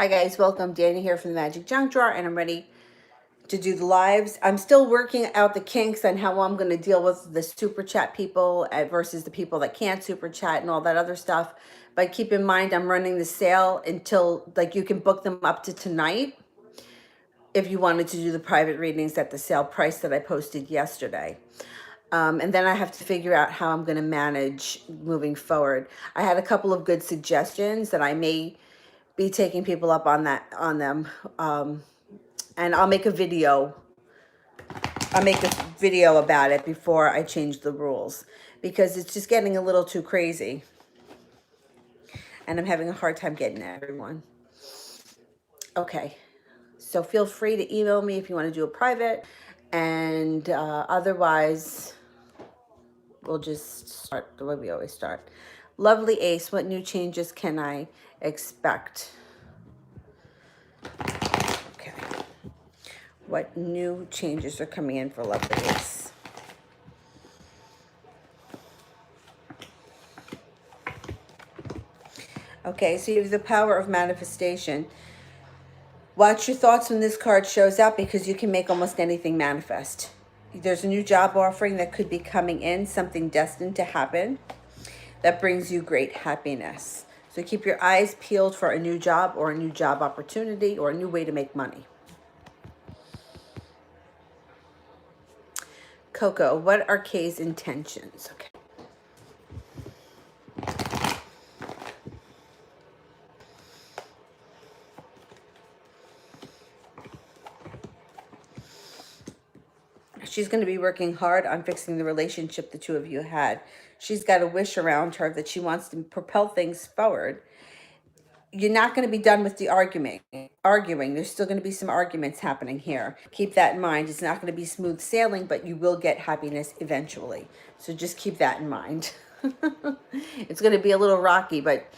Hi guys, welcome. Danny here from the Magic Junk Drawer, and I'm ready to do the lives. I'm still working out the kinks on how I'm going to deal with the super chat people versus the people that can't super chat and all that other stuff. But keep in mind, I'm running the sale until, like, you can book them up to tonight if you wanted to do the private readings at the sale price that I posted yesterday. And then I have to figure out how I'm going to manage moving forward. I had a couple of good suggestions that I may be taking people up on them. And I'll make a video. I'll make a video about it before I change the rules, because it's just getting a little too crazy. And I'm having a hard time getting everyone. Okay. So feel free to email me if you want to do a private. And otherwise, we'll just start the way we always start. Lovely Ace, what new changes can I expect? Okay. What new changes are coming in for Lovely Ace? Okay, so you have the power of manifestation. Watch your thoughts when this card shows up, because you can make almost anything manifest. There's a new job offering that could be coming in, something destined to happen that brings you great happiness. So keep your eyes peeled for a new job or a new job opportunity or a new way to make money. Coco, what are Kay's intentions? Okay. She's going to be working hard on fixing the relationship the two of you had. She's got a wish around her that she wants to propel things forward. You're not going to be done with the arguing. There's still going to be some arguments happening here. Keep that in mind. It's not going to be smooth sailing, but you will get happiness eventually. So just keep that in mind. It's going to be a little rocky, but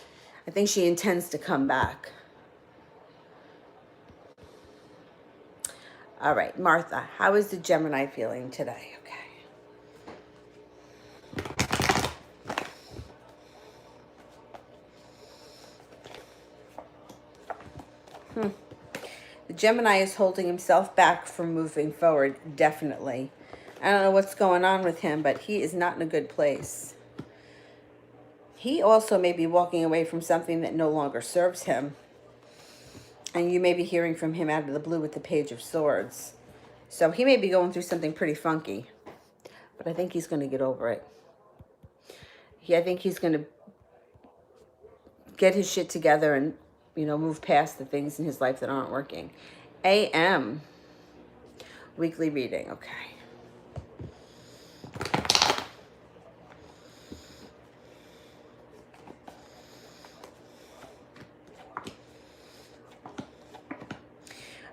I think she intends to come back. All right, Martha, how is the Gemini feeling today? Okay. The Gemini is holding himself back from moving forward, definitely. I don't know what's going on with him, but he is not in a good place. He also may be walking away from something that no longer serves him. And you may be hearing from him out of the blue with the Page of Swords. So he may be going through something pretty funky. But I think he's going to get over it. I think he's going to get his shit together and, move past the things in his life that aren't working. AM. Weekly reading. Okay.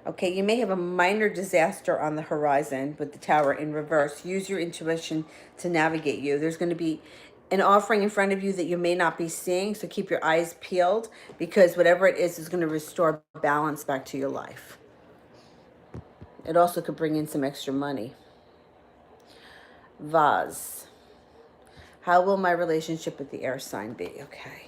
Okay, you may have a minor disaster on the horizon with the Tower in reverse. Use your intuition to navigate you. There's going to be an offering in front of you that you may not be seeing, so keep your eyes peeled, because whatever it is going to restore balance back to your life. It also could bring in some extra money. Vase. How will my relationship with the air sign be? Okay.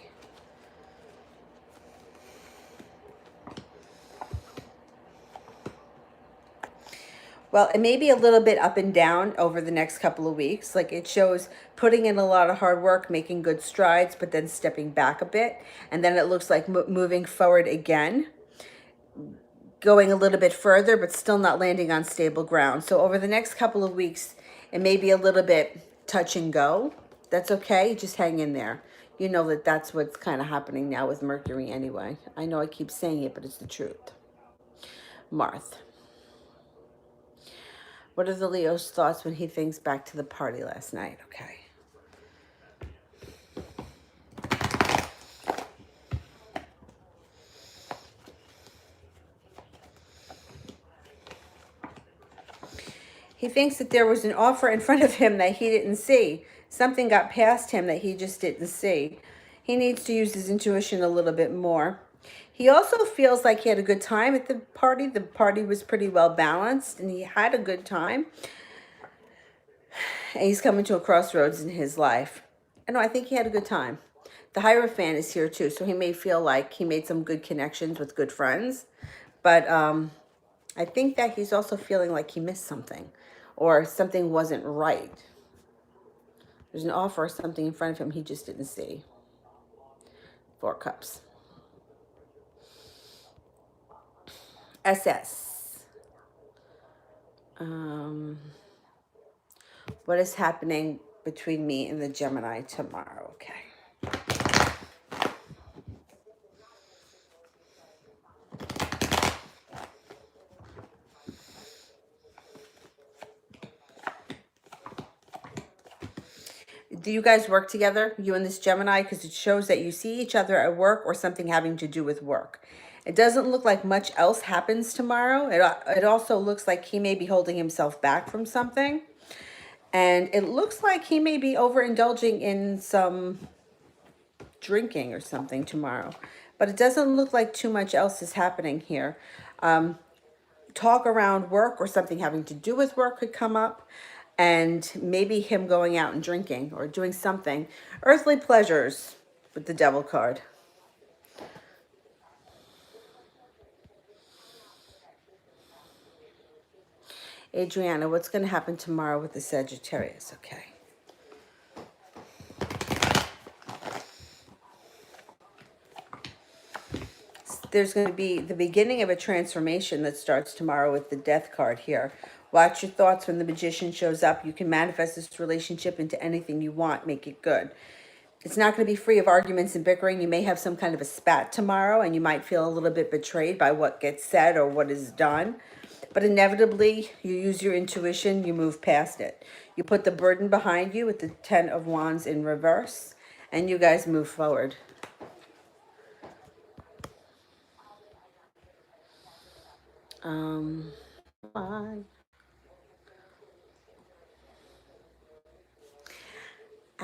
Well, it may be a little bit up and down over the next couple of weeks. Like, it shows putting in a lot of hard work, making good strides, but then stepping back a bit. And then it looks like moving forward again, going a little bit further, but still not landing on stable ground. So over the next couple of weeks, it may be a little bit touch and go. That's okay. Just hang in there. You know that that's what's kind of happening now with Mercury anyway. I know I keep saying it, but it's the truth. Marth. What are the Leo's thoughts when he thinks back to the party last night? Okay. He thinks that there was an offer in front of him that he didn't see. Something got past him that he just didn't see. He needs to use his intuition a little bit more. He also feels like he had a good time at the party. The party was pretty well balanced, and he had a good time. And he's coming to a crossroads in his life. I know, I think he had a good time. The Hierophant is here too, so he may feel like he made some good connections with good friends. But I think that he's also feeling like he missed something or something wasn't right. There's an offer or something in front of him he just didn't see. 4 Cups. SS. What is happening between me and the Gemini tomorrow? Okay. Do you guys work together, you and this Gemini? Because it shows that you see each other at work or something having to do with work. It doesn't look like much else happens tomorrow. It also looks like he may be holding himself back from something. And it looks like he may be overindulging in some drinking or something tomorrow. But it doesn't look like too much else is happening here. Talk around work or something having to do with work could come up. And maybe him going out and drinking or doing something. Earthly pleasures with the Devil card. Adriana, what's going to happen tomorrow with the Sagittarius? Okay. There's going to be the beginning of a transformation that starts tomorrow with the Death card here. Watch your thoughts when the Magician shows up. You can manifest this relationship into anything you want. Make it good. It's not going to be free of arguments and bickering. You may have some kind of a spat tomorrow, and you might feel a little bit betrayed by what gets said or what is done. But inevitably, you use your intuition. You move past it. You put the burden behind you with the 10 of Wands in reverse, and you guys move forward. Bye.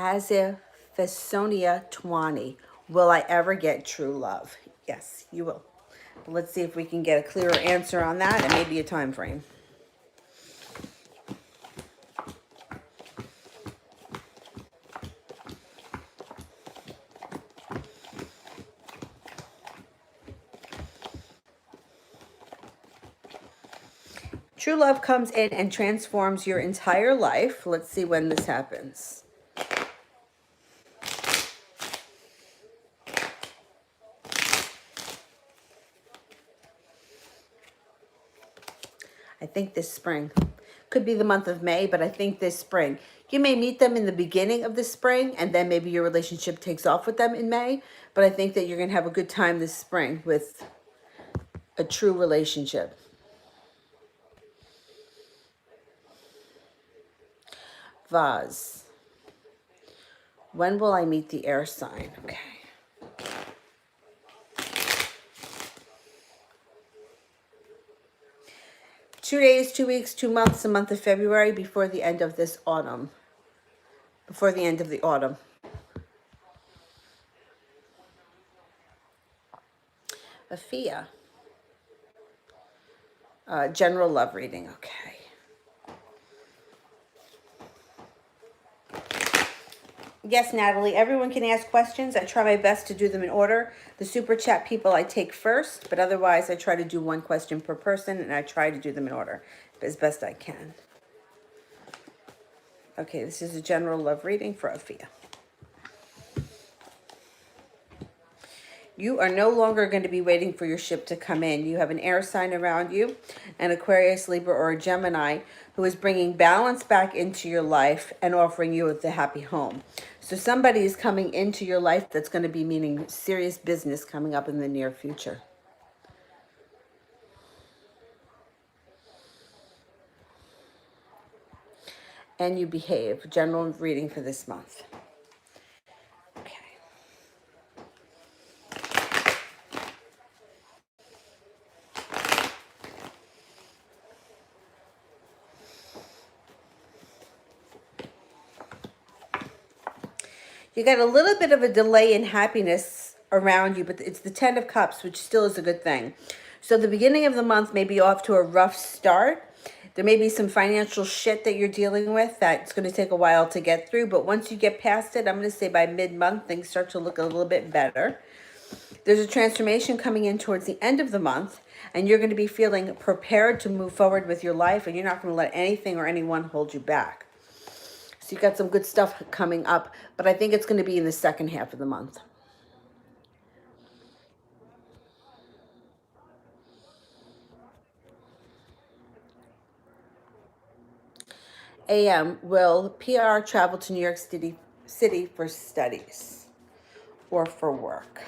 As if Fesonia Twani, will I ever get true love? Yes, you will. Let's see if we can get a clearer answer on that and maybe a time frame. True love comes in and transforms your entire life. Let's see when this happens. I think this spring. Could be the month of May, but I think this spring. You may meet them in the beginning of the spring, and then maybe your relationship takes off with them in May. But I think that you're going to have a good time this spring with a true relationship. Vase. When will I meet the air sign? Okay. Two days, 2 weeks, 2 months, the month of February before the end of this autumn. Before the end of the autumn. Afia. General love reading. Okay. Yes, Natalie, everyone can ask questions. I try my best to do them in order. The super chat people I take first, but otherwise I try to do 1 question per person, and I try to do them in order as best I can. Okay, this is a general love reading for Afia. You are no longer going to be waiting for your ship to come in. You have an air sign around you, an Aquarius, Libra, or a Gemini who is bringing balance back into your life and offering you the happy home. So somebody is coming into your life that's going to be meaning serious business coming up in the near future. And you behave. General reading for this month. You got a little bit of a delay in happiness around you, but it's the 10 of Cups, which still is a good thing. So the beginning of the month may be off to a rough start. There may be some financial shit that you're dealing with that's going to take a while to get through, but once you get past it, I'm going to say by mid-month, things start to look a little bit better. There's a transformation coming in towards the end of the month, and you're going to be feeling prepared to move forward with your life, and you're not going to let anything or anyone hold you back. So you've got some good stuff coming up, but I think it's going to be in the second half of the month. AM, will PR travel to New York City for studies or for work?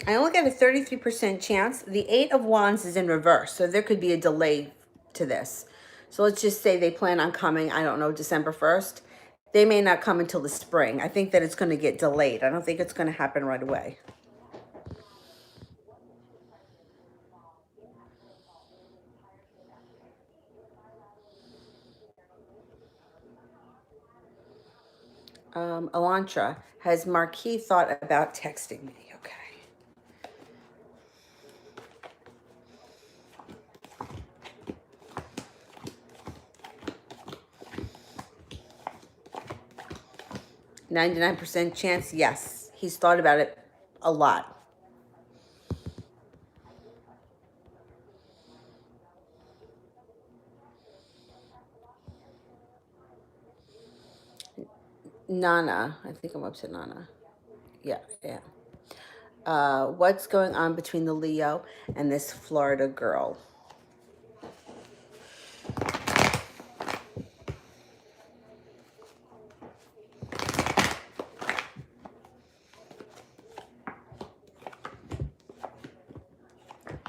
I only got a 33% chance. The Eight of Wands is in reverse, so there could be a delay to this. So let's just say they plan on coming, I don't know, December 1st. They may not come until the spring. I think that it's going to get delayed. I don't think it's going to happen right away. Elantra, has Marquis thought about texting me? Okay. %99 chance, yes. He's thought about it a lot. Nana, I think I'm up to Nana. Yeah, yeah. What's going on between the Leo and this Florida girl?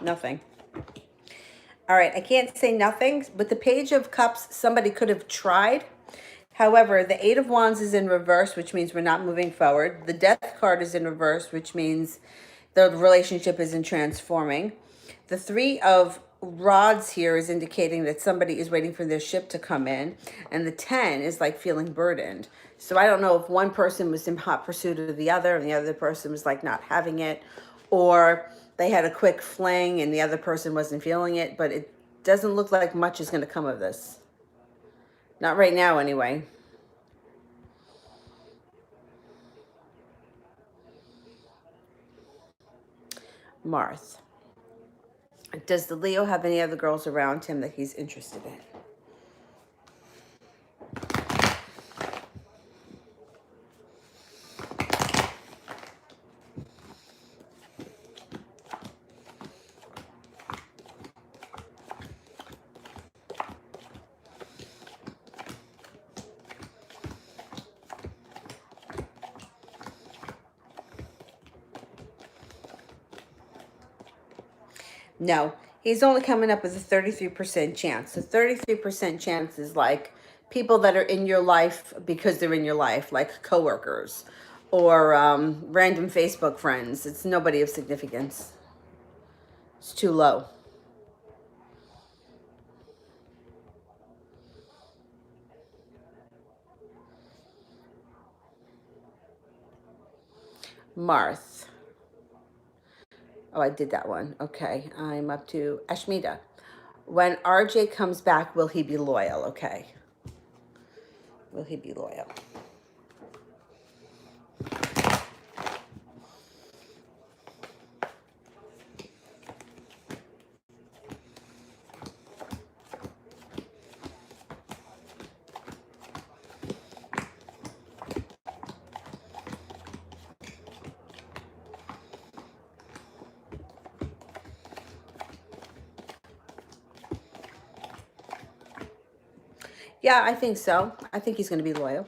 Nothing. All right, I can't say nothing. With the Page of Cups, somebody could have tried. However, the Eight of Wands is in reverse, which means we're not moving forward. The Death card is in reverse, which means the relationship isn't transforming. The Three of Rods here is indicating that somebody is waiting for their ship to come in. And the 10 is like feeling burdened. So I don't know if one person was in hot pursuit of the other and the other person was like not having it, or they had a quick fling and the other person wasn't feeling it, but it doesn't look like much is going to come of this. Not right now, anyway. Marth. Does the Leo have any other girls around him that he's interested in? No, he's only coming up with a 33% chance. The 33% chance is like people that are in your life because they're in your life, like coworkers or random Facebook friends. It's nobody of significance. It's too low. Marth. Oh, I did that one. Okay, I'm up to Ashmita. When RJ comes back, will he be loyal? Okay. Will he be loyal? Yeah, I think so. I think he's going to be loyal.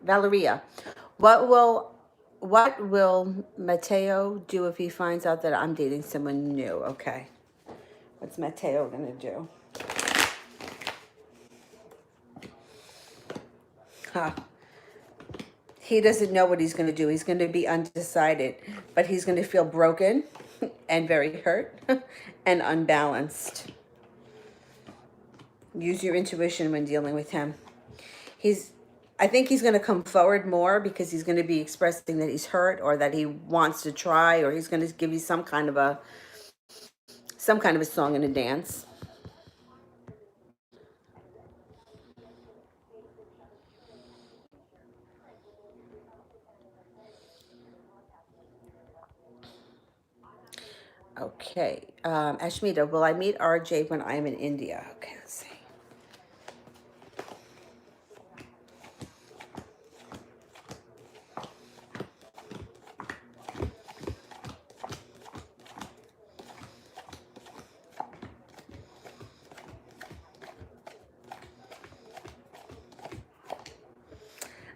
Valeria, what will Mateo do if he finds out that I'm dating someone new? Okay. What's Mateo going to do? Huh. He doesn't know what he's going to do. He's going to be undecided, but he's going to feel broken and very hurt and unbalanced. Use your intuition when dealing with him. I think he's going to come forward more because he's going to be expressing that he's hurt or that he wants to try, or he's going to give you some kind of a song and a dance. Okay. Ashmita, will I meet RJ when I'm in India? Okay, let's see.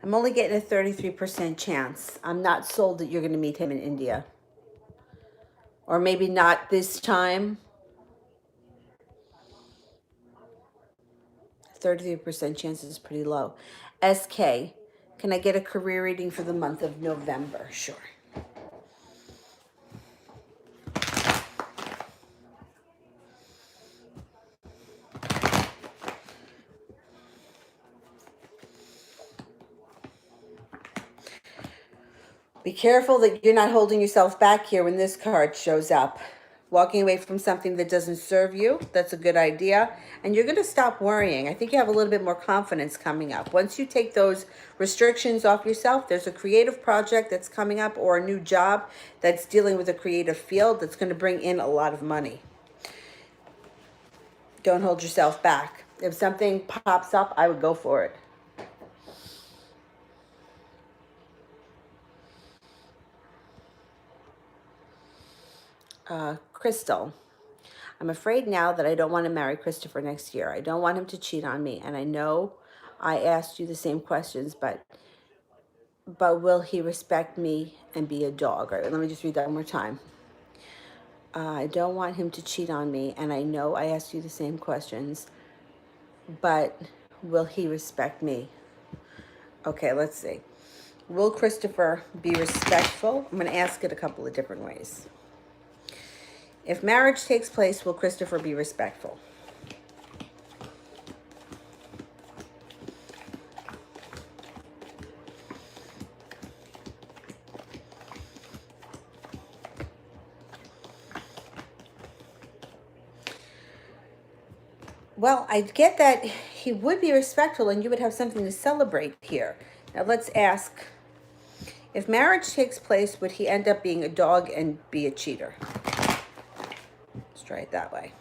I'm only getting a 33% chance. I'm not sold that you're going to meet him in India. Or maybe not this time. 33% chance is pretty low. SK, can I get a career reading for the month of November? Sure. Be careful that you're not holding yourself back here when this card shows up. Walking away from something that doesn't serve you, that's a good idea. And you're going to stop worrying. I think you have a little bit more confidence coming up. Once you take those restrictions off yourself, there's a creative project that's coming up or a new job that's dealing with a creative field that's going to bring in a lot of money. Don't hold yourself back. If something pops up, I would go for it. Crystal, I'm afraid now that I don't want to marry Christopher next year. I don't want him to cheat on me. And I know I asked you the same questions, but will he respect me and be a dog? All right, let me just read that one more time. I don't want him to cheat on me. And I know I asked you the same questions, but will he respect me? Okay, let's see. Will Christopher be respectful? I'm going to ask it a couple of different ways. If marriage takes place, will Christopher be respectful? Well, I get that he would be respectful and you would have something to celebrate here. Now let's ask, if marriage takes place, would he end up being a dog and be a cheater? Let's try it that way.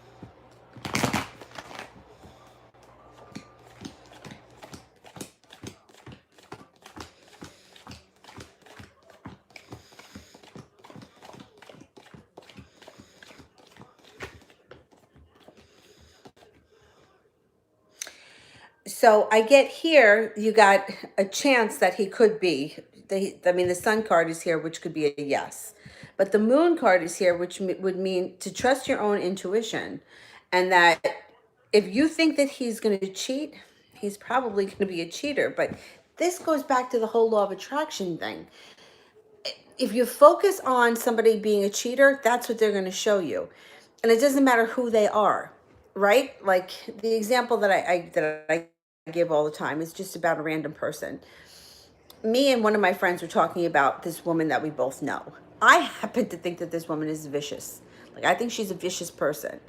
So I get here, you got a chance that he could be. The sun card is here, which could be a yes. But the moon card is here, which would mean to trust your own intuition. And that if you think that he's going to cheat, he's probably going to be a cheater. But this goes back to the whole law of attraction thing. If you focus on somebody being a cheater, that's what they're going to show you. And it doesn't matter who they are, right? Like the example that I give all the time is just about a random person. Me and one of my friends were talking about this woman that we both know. I happen to think that this woman is vicious. Like, I think she's a vicious person.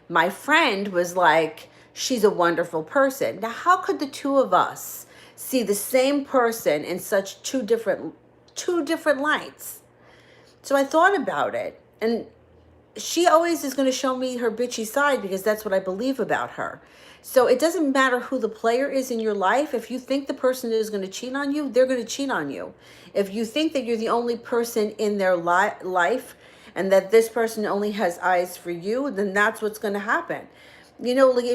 My friend was like, she's a wonderful person. Now, how could the two of us see the same person in such two different lights? So I thought about it, and she always is going to show me her bitchy side because that's what I believe about her. So it doesn't matter who the player is in your life. If you think the person is going to cheat on you, they're going to cheat on you. If you think that you're the only person in their life and that this person only has eyes for you, then that's what's going to happen. You know, like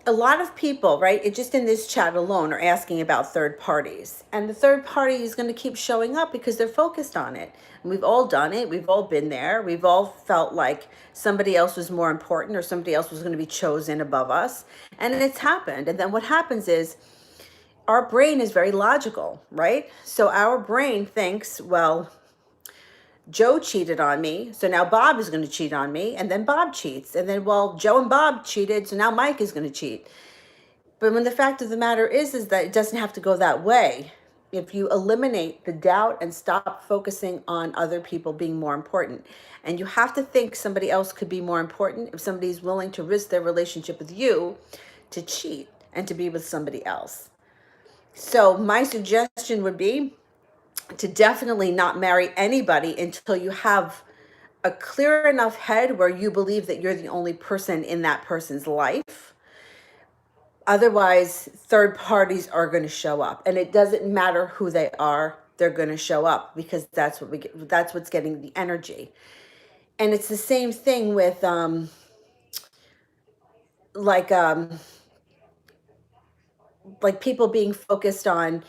a lot of people, right, it just in this chat alone are asking about third parties. And the third party is going to keep showing up because they're focused on it. And we've all done it. We've all been there. We've all felt like somebody else was more important or somebody else was going to be chosen above us. And it's happened. And then what happens is our brain is very logical, right? So our brain thinks, well, Joe cheated on me, so now Bob is going to cheat on me, and then Bob cheats. And then, well, Joe and Bob cheated, so now Mike is going to cheat. But when the fact of the matter is that it doesn't have to go that way. If you eliminate the doubt and stop focusing on other people being more important, and you have to think somebody else could be more important if somebody's willing to risk their relationship with you to cheat and to be with somebody else. So my suggestion would be to definitely not marry anybody until you have a clear enough head where you believe that you're the only person in that person's life. Otherwise, third parties are going to show up, and it doesn't matter who they are, they're going to show up because that's what we get, that's what's getting the energy. And it's the same thing with like people being focused on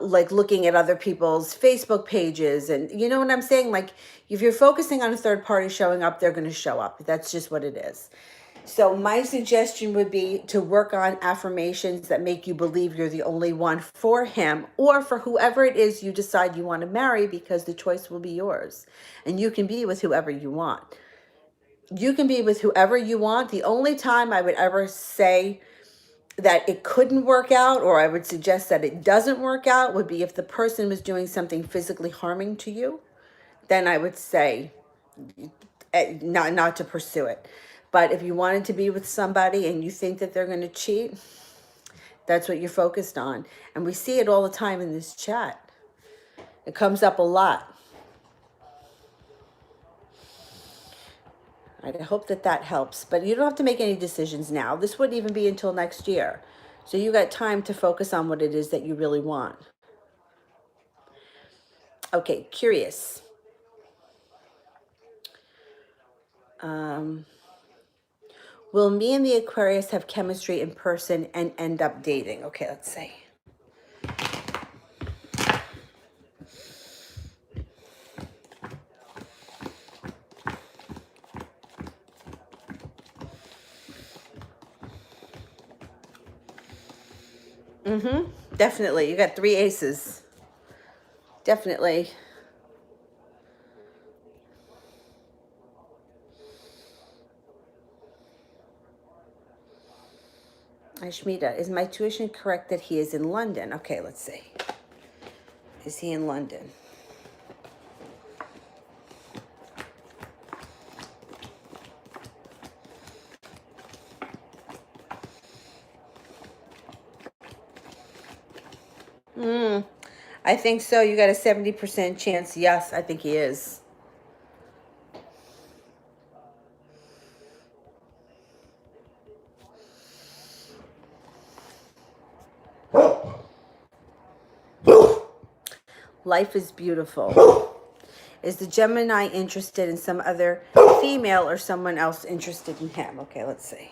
like looking at other people's Facebook pages, and you know what I'm saying? Like if you're focusing on a third party showing up, they're going to show up. That's just what it is. So my suggestion would be to work on affirmations that make you believe you're the only one for him or for whoever it is you decide you want to marry, because the choice will be yours. And you can be with whoever you want. You can be with whoever you want. The only time I would ever say that it couldn't work out, or I would suggest that it doesn't work out, would be if the person was doing something physically harming to you. Then I would say not to pursue it. But if you wanted to be with somebody and you think that they're going to cheat, that's what you're focused on. And we see it all the time in this chat. It comes up a lot. I hope that helps. But you don't have to make any decisions now. This wouldn't even be until next year. So you got time to focus on what it is that you really want. Okay, curious. Will me and the Aquarius have chemistry in person and end up dating? Okay, let's see. Definitely. You got 3 aces. Definitely. Ashmita, is my tuition correct that he is in London? Okay, let's see. Is he in London? I think so. You got a 70% chance. Yes, I think he is. Life is beautiful. Is the Gemini interested in some other female or someone else interested in him? Okay, let's see.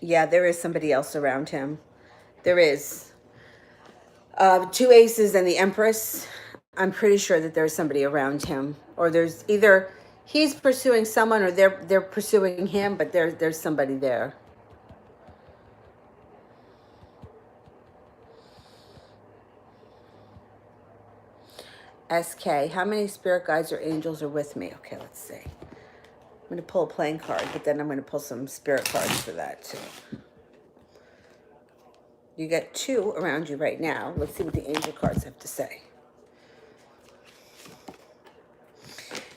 Yeah, there is somebody else around him. There is. 2 aces and the Empress. I'm pretty sure that there's somebody around him, or there's either he's pursuing someone or they're pursuing him, but there's somebody there. SK, how many spirit guides or angels are with me? Okay, let's see. I'm going to pull a playing card, but then I'm going to pull some spirit cards for that too. You got 2 around you right now. Let's see what the angel cards have to say.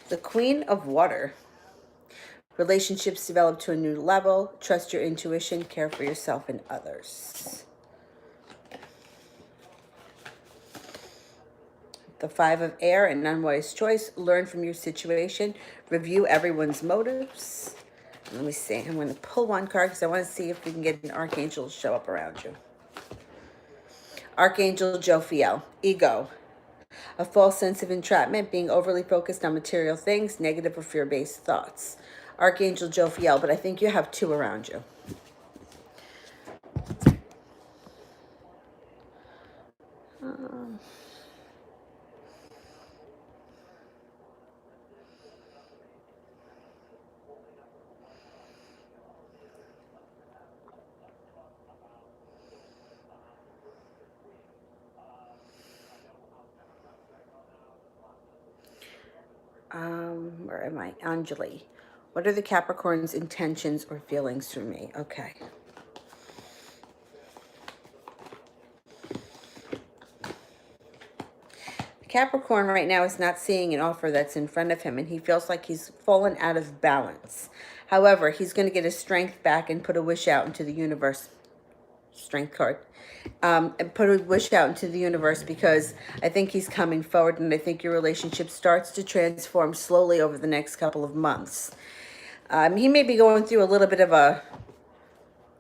The Queen of Water. Relationships develop to a new level. Trust your intuition. Care for yourself and others. The 5 of Air and unwise choice. Learn from your situation. Review everyone's motives. Let me see. I'm going to pull one card because I want to see if we can get an archangel to show up around you. Archangel Jophiel, ego. A false sense of entrapment, being overly focused on material things, negative or fear-based thoughts. Archangel Jophiel, but I think you have two around you. Where am I? Anjali. What are the Capricorn's intentions or feelings for me? Okay. Capricorn right now is not seeing an offer that's in front of him, and he feels like he's fallen out of balance. However, he's going to get his strength back and put a wish out into the universe. Strength card. And put a wish out into the universe, because I think he's coming forward, and I think your relationship starts to transform slowly over the next couple of months. He may be going through a little bit of a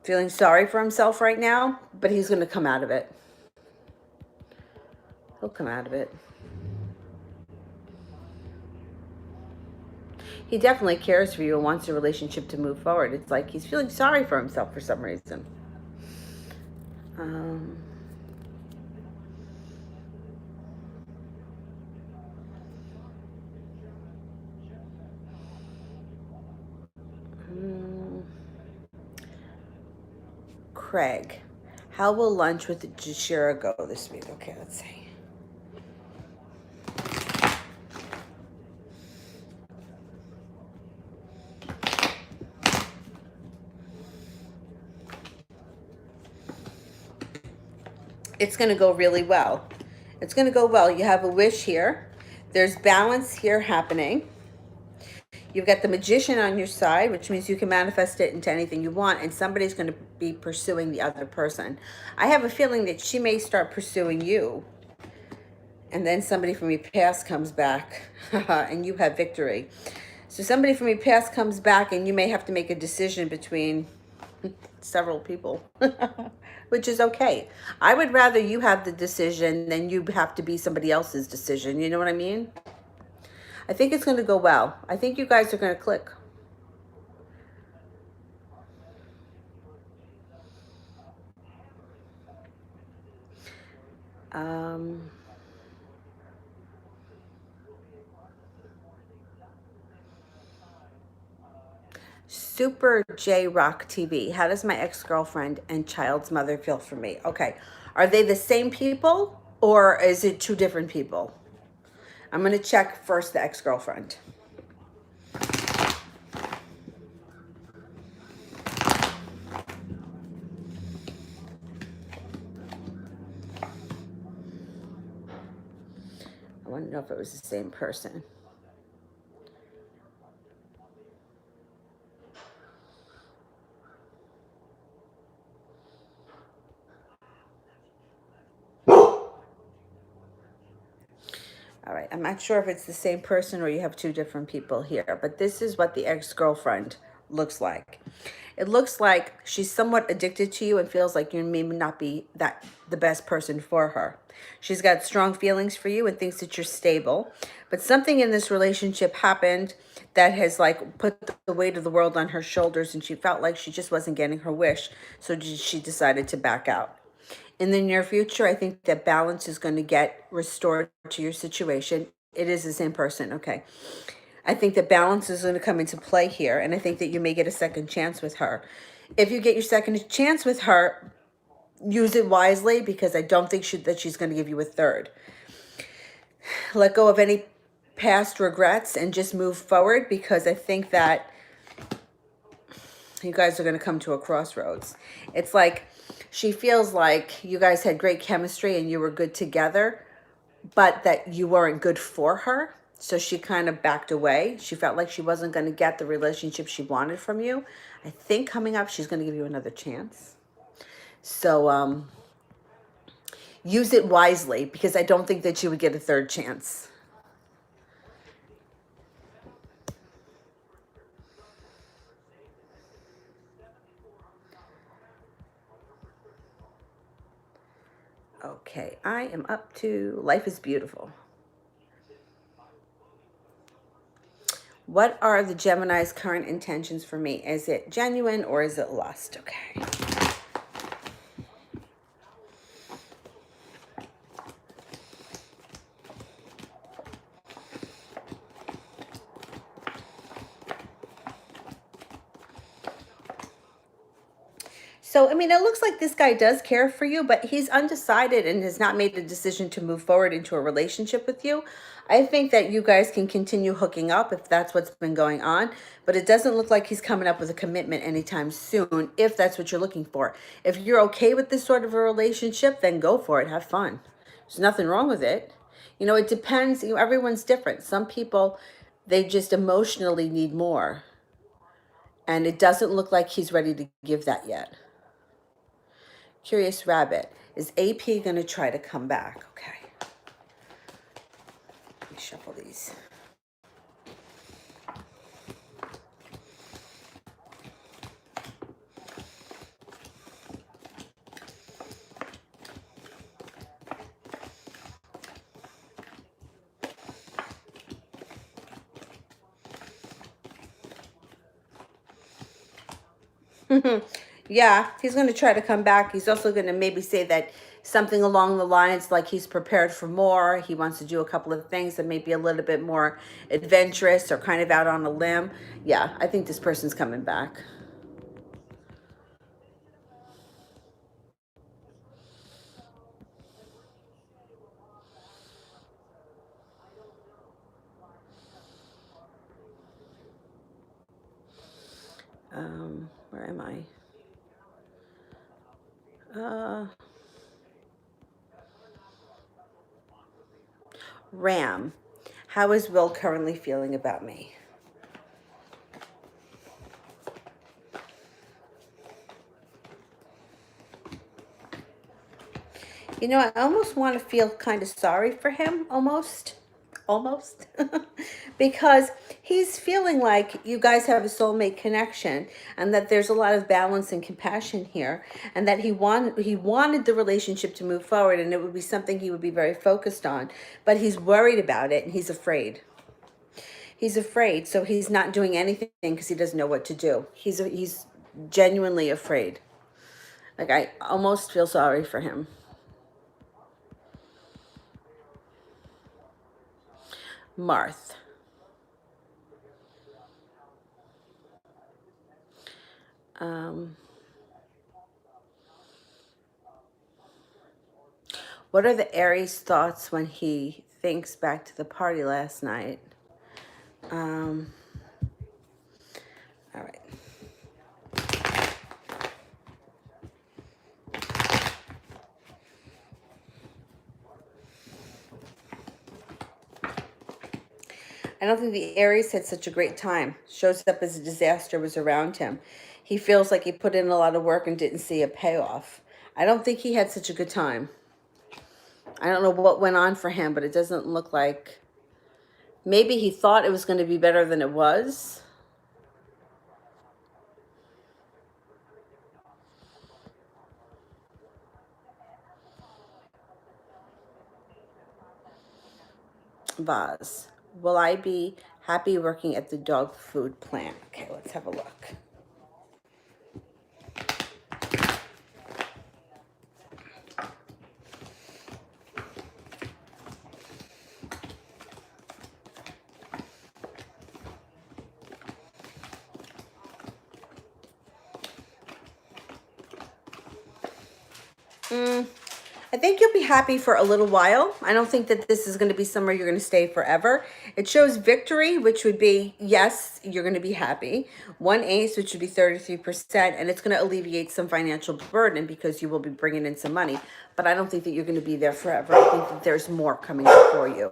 feeling sorry for himself right now, but he's going to come out of it. He'll come out of it. He definitely cares for you and wants the relationship to move forward. It's like he's feeling sorry for himself for some reason. Craig, how will lunch with Jashira go this week? Okay, let's see. It's going to go really well. It's going to go well. You have a wish here. There's balance here happening. You've got the Magician on your side, which means you can manifest it into anything you want, and somebody's going to be pursuing the other person. I have a feeling that she may start pursuing you, and then somebody from your past comes back, and you have victory. So somebody from your past comes back, and you may have to make a decision between several people, which is okay. I would rather you have the decision than you have to be somebody else's decision. You know what I mean? I think it's going to go well. I think you guys are going to click. Super J Rock TV. How does my ex-girlfriend and child's mother feel for me? Okay. Are they the same people, or is it two different people? I'm going to check first the ex-girlfriend. I want to know if it was the same person. All right, I'm not sure if it's the same person or you have two different people here, but this is what the ex-girlfriend looks like. It looks like she's somewhat addicted to you and feels like you may not be the best person for her. She's got strong feelings for you and thinks that you're stable, but something in this relationship happened that has like put the weight of the world on her shoulders, and she felt like she just wasn't getting her wish, so she decided to back out. In the near future, I think that balance is going to get restored to your situation. It is the same person, okay. I think that balance is going to come into play here, and I think that you may get a second chance with her. If you get your second chance with her, use it wisely, because I don't think that she's going to give you a third. Let go of any past regrets and just move forward, because I think that you guys are going to come to a crossroads. It's like she feels like you guys had great chemistry and you were good together, but that you weren't good for her. So she kind of backed away. She felt like she wasn't going to get the relationship she wanted from you. I think coming up, she's going to give you another chance. So use it wisely, because I don't think that you would get a third chance. I am up to Life is Beautiful. What are the Gemini's current intentions for me? Is it genuine or is it lust? Okay. So, I mean, it looks like this guy does care for you, but he's undecided and has not made the decision to move forward into a relationship with you. I think that you guys can continue hooking up if that's what's been going on, but it doesn't look like he's coming up with a commitment anytime soon, if that's what you're looking for. If you're okay with this sort of a relationship, then go for it. Have fun. There's nothing wrong with it. You know, it depends. You know, everyone's different. Some people, they just emotionally need more. And it doesn't look like he's ready to give that yet. Curious Rabbit. Is AP going to try to come back? Okay. Let me shuffle these. Yeah, he's going to try to come back. He's also going to maybe say that something along the lines like he's prepared for more. He wants to do a couple of things that may be a little bit more adventurous or kind of out on a limb. Yeah, I think this person's coming back. Where am I? Ram. How is Will currently feeling about me? You know, I almost want to feel kind of sorry for him, almost, because he's feeling like you guys have a soulmate connection, and that there's a lot of balance and compassion here, and that he wanted the relationship to move forward, and it would be something he would be very focused on, but he's worried about it, and he's afraid. He's afraid, so he's not doing anything because he doesn't know what to do. He's genuinely afraid. Like, I almost feel sorry for him. Marth. What are the Aries thoughts when he thinks back to the party last night? All right. I don't think the Aries had such a great time. Shows up as a disaster was around him. He feels like he put in a lot of work and didn't see a payoff. I don't think he had such a good time. I don't know what went on for him, but it doesn't look like... Maybe he thought it was going to be better than it was. Vase. Will I be happy working at the dog food plant? Okay, let's have a look. I think you'll be happy for a little while. I don't think that this is going to be somewhere you're going to stay forever. It shows victory, which would be, yes, you're going to be happy. One ace, which would be 33%, and it's going to alleviate some financial burden because you will be bringing in some money. But I don't think that you're going to be there forever. I think that there's more coming up for you.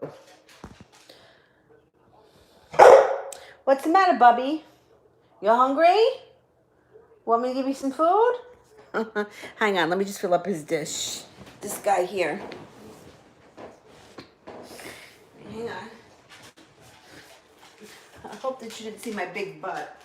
What's the matter, Bubby? You hungry? Want me to give you some food? Hang on, let me just fill up his dish. This guy here. Hang on. I hope that you didn't see my big butt.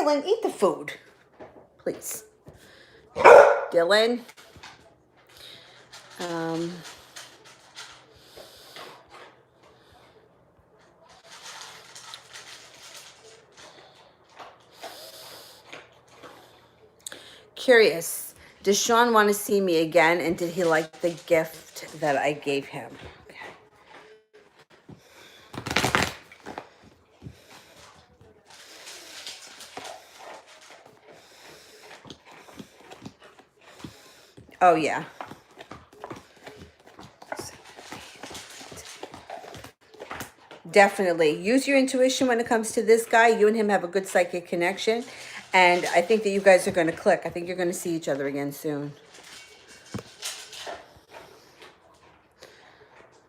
Dylan, eat the food, please. Dylan. Curious, does Sean want to see me again, and did he like the gift that I gave him? Okay. Oh, yeah. Definitely. Use your intuition when it comes to this guy. You and him have a good psychic connection. And I think that you guys are going to click. I think you're going to see each other again soon.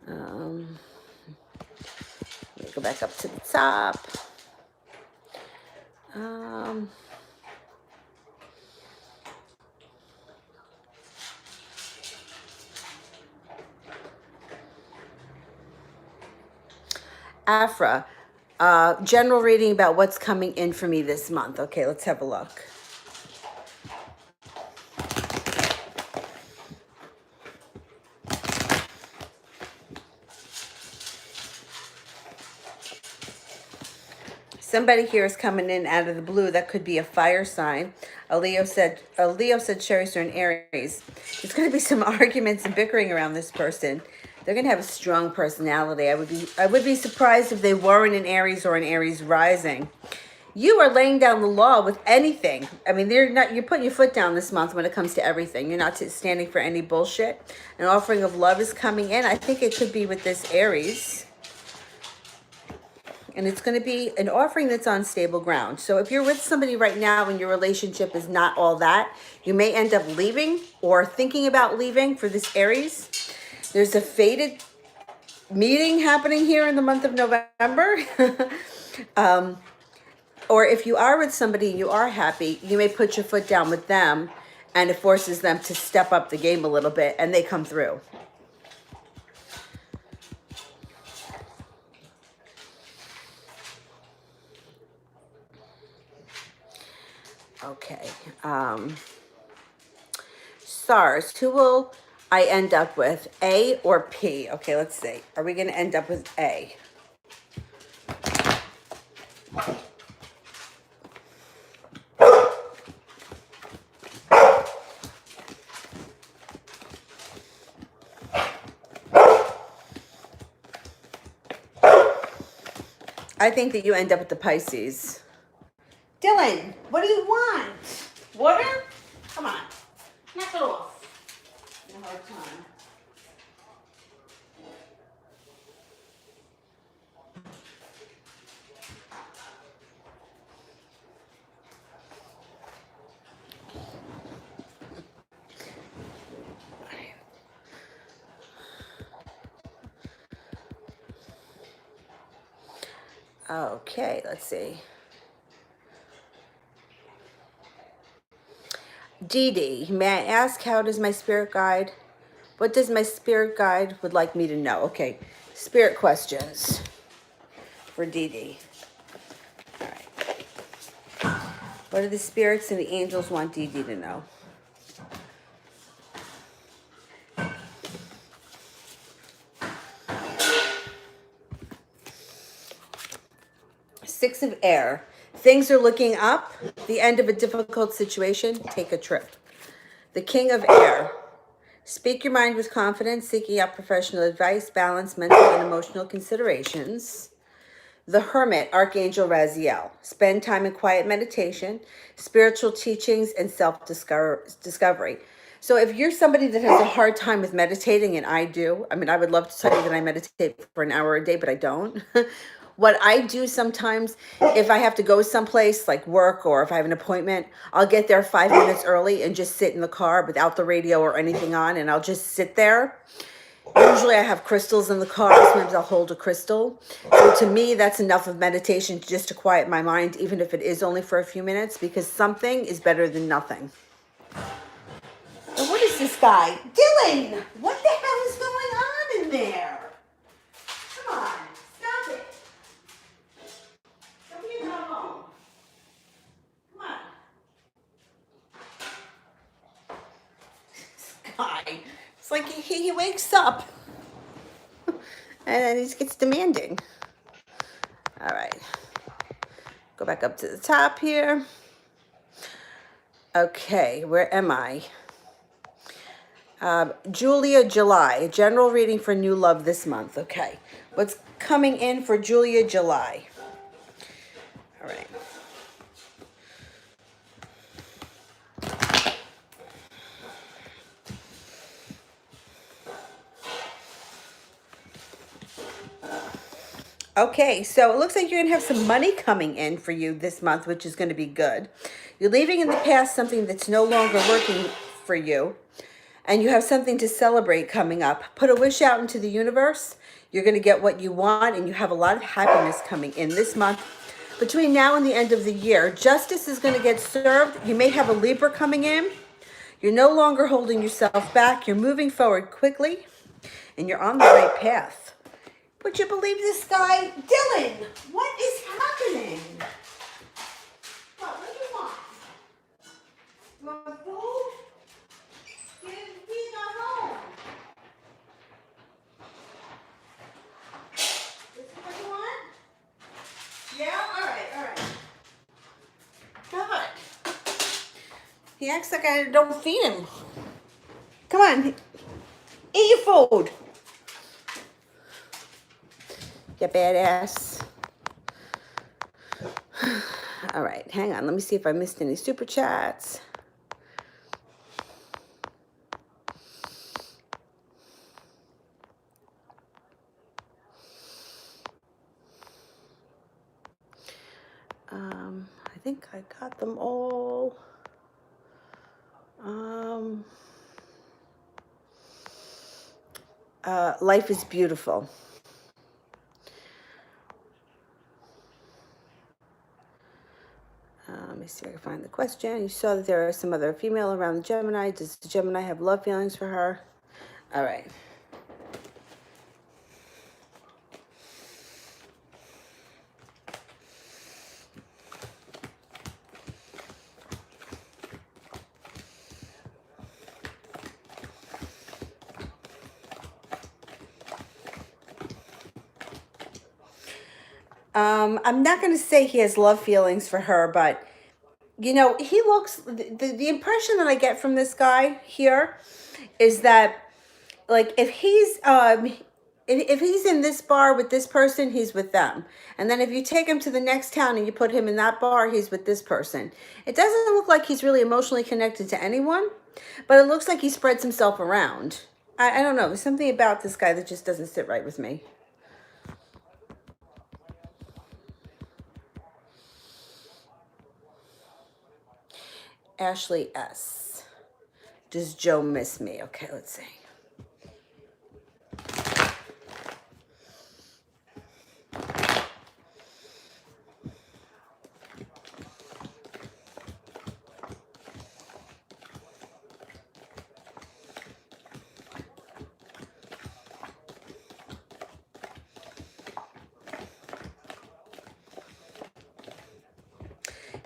Let me go back up to the top. Afra, general reading about what's coming in for me this month. Okay, let's have a look. Somebody here is coming in out of the blue. That could be a fire sign. A Leo said Sherry's an Aries. There's going to be some arguments and bickering around this person. They're going to have a strong personality. I would be surprised if they weren't an Aries or an Aries rising. You are laying down the law with anything. I mean, you're putting your foot down this month when it comes to everything. You're not standing for any bullshit. An offering of love is coming in. I think it could be with this Aries. And it's going to be an offering that's on stable ground. So if you're with somebody right now and your relationship is not all that, you may end up leaving or thinking about leaving for this Aries. There's a fated meeting happening here in the month of November. Or if you are with somebody and you are happy, you may put your foot down with them and it forces them to step up the game a little bit and they come through. Okay. SARS, who will I end up with? A or P? Okay, let's see. Are we going to end up with A? I think that you end up with the Pisces. Dylan, what do you want? Water? Come on. Knock it off. A hard time. Okay, let's see. Dee Dee, may I ask, how does my spirit guide? What does my spirit guide would like me to know? Okay, spirit questions for Dee Dee. All right. What do the spirits and the angels want Dee Dee to know? Six of Air. Things are looking up. The end of a difficult situation. Take a trip. The King of Air. Speak your mind with confidence, seeking out professional advice, balance mental and emotional considerations. The Hermit, Archangel Raziel. Spend time in quiet meditation, spiritual teachings, and self-discovery. So if you're somebody that has a hard time with meditating, and I do, I mean, I would love to tell you that I meditate for an hour a day, but I don't. What I do sometimes, if I have to go someplace like work or if I have an appointment, I'll get there 5 minutes early and just sit in the car without the radio or anything on, and I'll just sit there. Usually I have crystals in the car. Sometimes I'll hold a crystal. So to me, that's enough of meditation just to quiet my mind, even if it is only for a few minutes, because something is better than nothing. And what is this guy? Dylan, what the hell is going on in there? Come on, stop it. Don't be alone. It's like he wakes up and then he gets demanding. All right. Go back up to the top here. Okay, where am I? Julia July, general reading for new love this month. Okay, what's coming in for Julia July? All right. Okay, so it looks like you're going to have some money coming in for you this month, which is going to be good. You're leaving in the past something that's no longer working for you, and you have something to celebrate coming up. Put a wish out into the universe. You're going to get what you want, and you have a lot of happiness coming in this month. Between now and the end of the year, justice is going to get served. You may have a Libra coming in. You're no longer holding yourself back. You're moving forward quickly, and you're on the right path. Would you believe this guy? Dylan, what is happening? What do you want? You want food? He's not home. This is what you want? Yeah? All right. God. He acts like I don't feed him. Come on. Eat your food. You badass. All right, hang on. Let me see if I missed any super chats. I think I got them all. Life is beautiful. Let me see if I can find the question. You saw that there are some other female around the Gemini. Does the Gemini have love feelings for her? All right. I'm not going to say he has love feelings for her, but you know, he looks, the impression that I get from this guy here is that, like, if he's in this bar with this person, he's with them. And then if you take him to the next town and you put him in that bar, he's with this person. It doesn't look like he's really emotionally connected to anyone, but it looks like he spreads himself around. I don't know. There's something about this guy that just doesn't sit right with me. Ashley S. Does Joe miss me? Okay, let's see.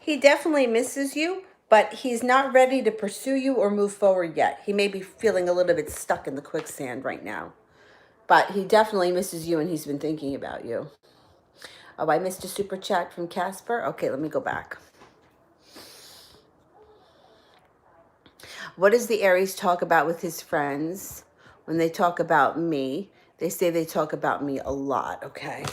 He definitely misses you, but he's not ready to pursue you or move forward yet. He may be feeling a little bit stuck in the quicksand right now, but he definitely misses you and he's been thinking about you. Oh, I missed a super chat from Casper. Okay, let me go back. What does the Aries talk about with his friends when they talk about me? They say they talk about me a lot, okay?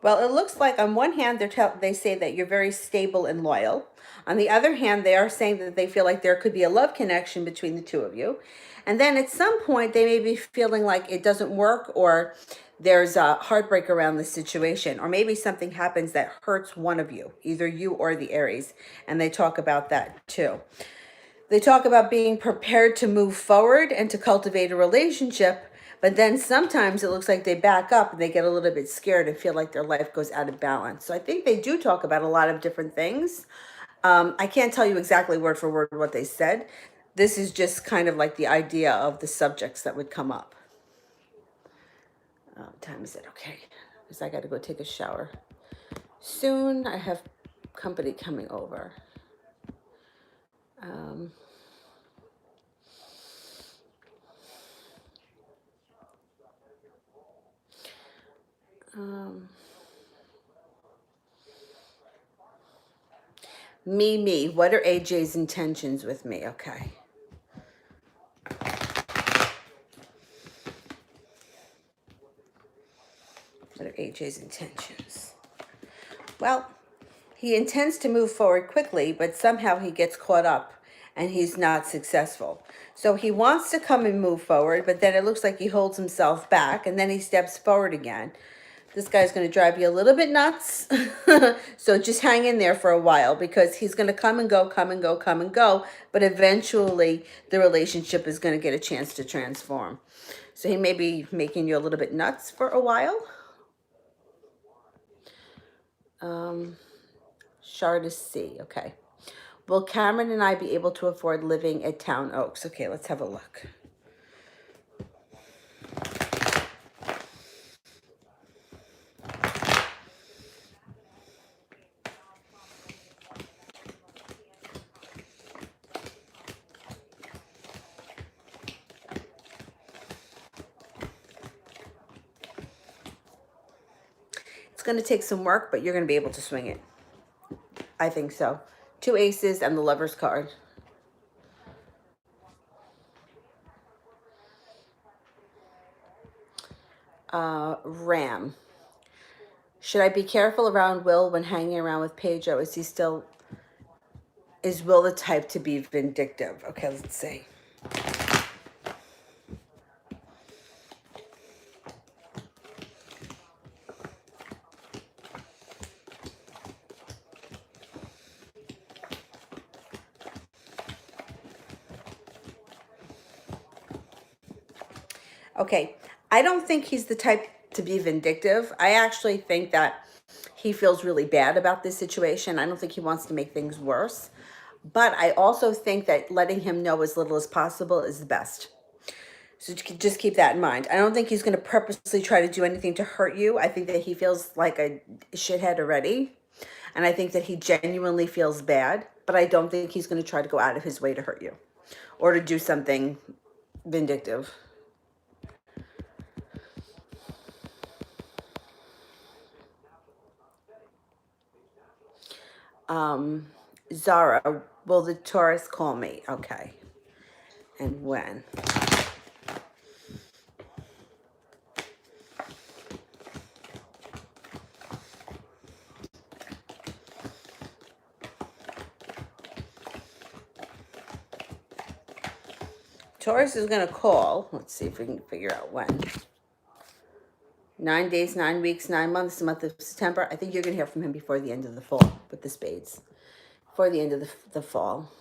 Well, it looks like on one hand, they say that you're very stable and loyal. On the other hand, they are saying that they feel like there could be a love connection between the two of you. And then at some point, they may be feeling like it doesn't work or there's a heartbreak around the situation. Or maybe something happens that hurts one of you, either you or the Aries. And they talk about that too. They talk about being prepared to move forward and to cultivate a relationship. But then sometimes it looks like they back up and they get a little bit scared and feel like their life goes out of balance. So I think they do talk about a lot of different things. I can't tell you exactly word for word what they said. This is just kind of like the idea of the subjects that would come up. What time is it? Okay, because I got to go take a shower soon. I have company coming over. Um, um, me. What are AJ's intentions with me? Okay. What are AJ's intentions? Well, he intends to move forward quickly, but somehow he gets caught up and he's not successful. So he wants to come and move forward, but then it looks like he holds himself back and then he steps forward again. This guy's going to drive you a little bit nuts. So just hang in there for a while because he's going to come and go, come and go, come and go. But eventually the relationship is going to get a chance to transform. So he may be making you a little bit nuts for a while. Shard is C. Okay. Will Cameron and I be able to afford living at Town Oaks? Okay, let's have a look. It's going to take some work, but you're going to be able to swing it. I think so. 2 aces and the Lover's card. Ram. Should I be careful around Will when hanging around with Pedro? Is Will the type to be vindictive? Okay, let's see. Okay, I don't think he's the type to be vindictive. I actually think that he feels really bad about this situation. I don't think he wants to make things worse. But I also think that letting him know as little as possible is the best. So just keep that in mind. I don't think he's going to purposely try to do anything to hurt you. I think that he feels like a shithead already. And I think that he genuinely feels bad. But I don't think he's going to try to go out of his way to hurt you or to do something vindictive. Zara, will the Taurus call me? Okay. And when? Taurus is going to call. Let's see if we can figure out when. 9 days, 9 weeks, 9 months, the month of September. I think you're going to hear from him before the end of the fall with the spades. Before the end of the fall.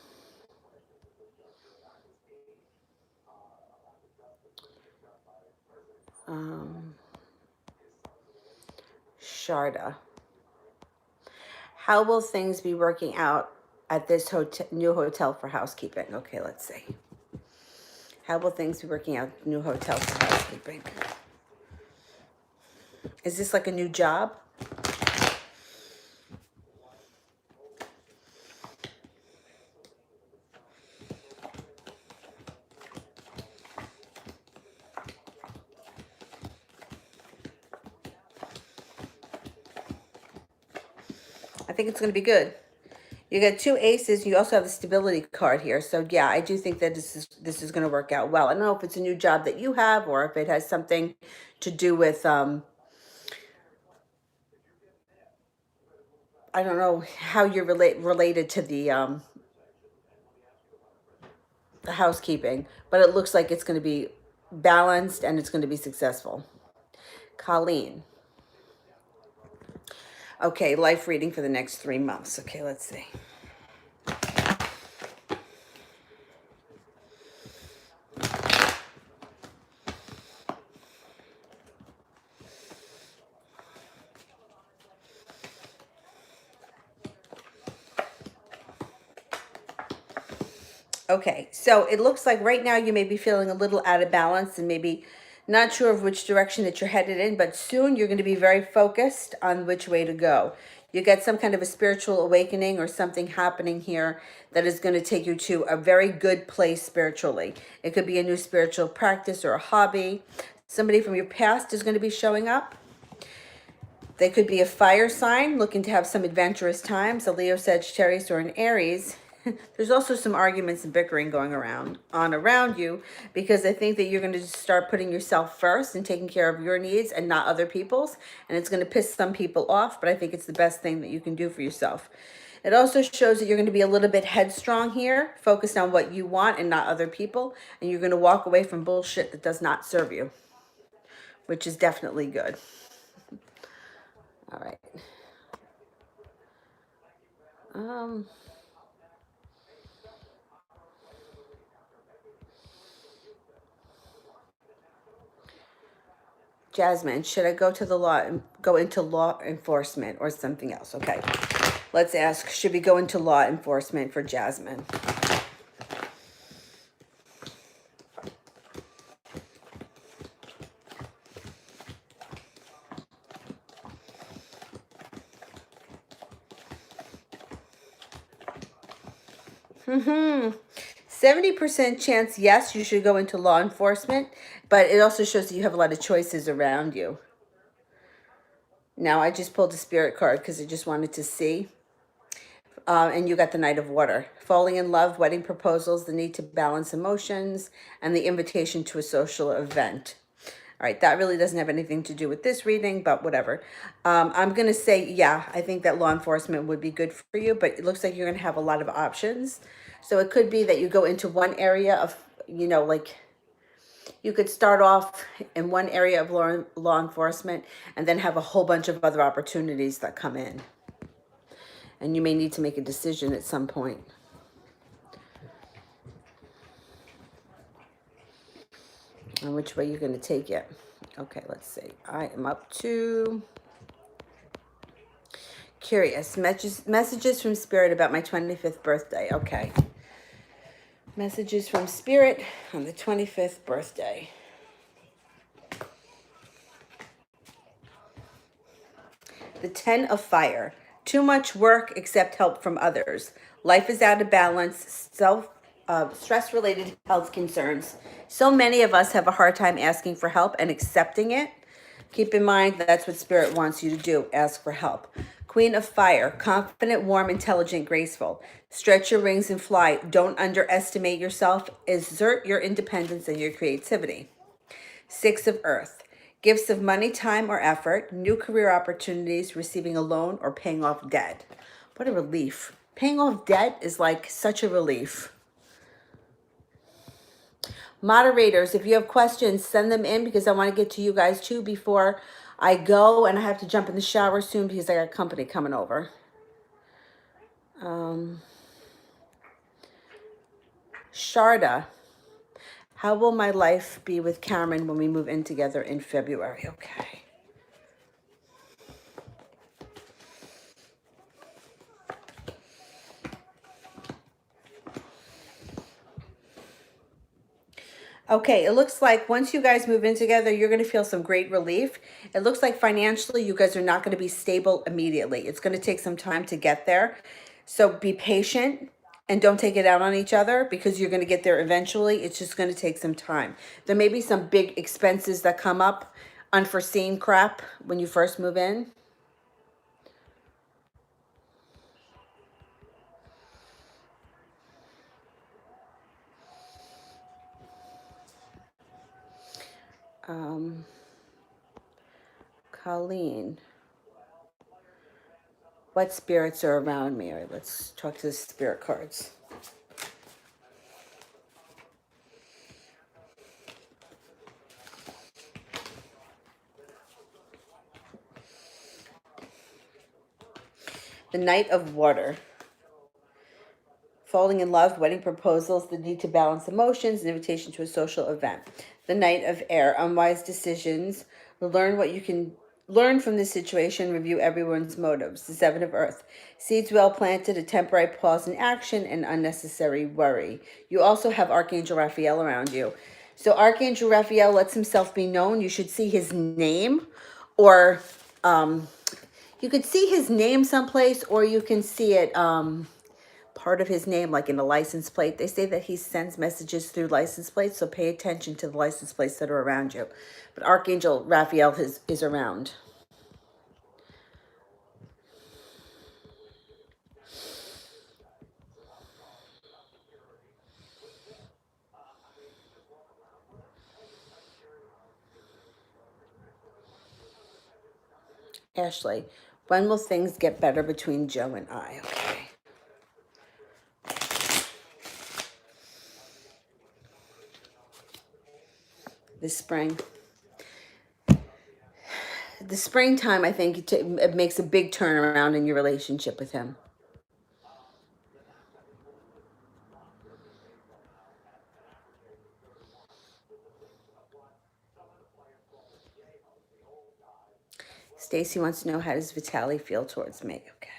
Sharda. How will things be working out at this new hotel for housekeeping? Okay, let's see. How will things be working out at the new hotel for housekeeping? Is this like a new job? I think it's going to be good. You got 2 aces. You also have the stability card here. So yeah, I do think that this is going to work out well. I don't know if it's a new job that you have or if it has something to do with I don't know how you're related to the housekeeping, but it looks like it's going to be balanced and it's going to be successful. Colleen. Okay, life reading for the next 3 months. Okay, let's see. Okay, so it looks like right now you may be feeling a little out of balance and maybe Not sure of which direction that you're headed in, but soon you're going to be very focused on which way to go. You get some kind of a spiritual awakening or something happening here that is going to take you to a very good place spiritually. It could be a new spiritual practice or a hobby. Somebody from your past is going to be showing up. They could be a fire sign looking to have some adventurous times, a Leo, Sagittarius, or an Aries. There's also some arguments and bickering going around you, because I think that you're going to start putting yourself first and taking care of your needs and not other people's. And it's going to piss some people off, but I think it's the best thing that you can do for yourself. It also shows that you're going to be a little bit headstrong here, focused on what you want and not other people. And you're going to walk away from bullshit that does not serve you, which is definitely good. All right. Jasmine, should I go into law enforcement or something else? Okay. Let's ask, should we go into law enforcement for Jasmine? Mm-hmm. 70% chance, yes, you should go into law enforcement, but it also shows that you have a lot of choices around you. Now, I just pulled the spirit card because I just wanted to see. And you got the Knight of Water. Falling in love, wedding proposals, the need to balance emotions, and the invitation to a social event. All right, that really doesn't have anything to do with this reading, but whatever. I'm going to say, yeah, I think that law enforcement would be good for you, but it looks like you're going to have a lot of options. So it could be that you go into one area of, like you could start off in one area of law enforcement and then have a whole bunch of other opportunities that come in. And you may need to make a decision at some point. On which way you're going to take it. Okay, let's see. I am up to curious. Messages from Spirit about my 25th birthday. Okay. Messages from Spirit on the 25th birthday. The 10 of Fire. Too much work, accept help from others. Life is out of balance. Stress-related health concerns. So many of us have a hard time asking for help and accepting it. Keep in mind that that's what Spirit wants you to do. Ask for help. Queen of Fire. Confident, warm, intelligent, graceful. Stretch your wings and fly. Don't underestimate yourself. Exert your independence and your creativity. Six of Earth. Gifts of money, time, or effort. New career opportunities. Receiving a loan or paying off debt. What a relief. Paying off debt is like such a relief. Moderators, if you have questions, send them in because I want to get to you guys too before I go, and I have to jump in the shower soon because I got company coming over. Sharda, how will my life be with Cameron when we move in together in February? Okay. Okay, it looks like once you guys move in together, you're going to feel some great relief. It looks like financially, you guys are not going to be stable immediately. It's going to take some time to get there. So be patient and don't take it out on each other because you're going to get there eventually. It's just going to take some time. There may be some big expenses that come up, unforeseen crap when you first move in. Colleen, what spirits are around me? All right, let's talk to the spirit cards. The Knight of Water. Falling in love, wedding proposals, the need to balance emotions, an invitation to a social event. The Knight of Air. Unwise decisions. Learn what you can learn from this situation. Review everyone's motives. The Seven of Earth. Seeds well planted, a temporary pause in action, and unnecessary worry. You also have Archangel Raphael around you. So Archangel Raphael lets himself be known. You should see his name, or you could see his name someplace, or you can see it part of his name, like in a license plate. They say that he sends messages through license plates, so pay attention to the license plates that are around you. But Archangel Raphael is around. Ashley, when will things get better between Joe and I? Okay. This spring. The springtime, I think it makes a big turnaround in your relationship with him. Stacy wants to know, how does Vitaly feel towards me? Okay.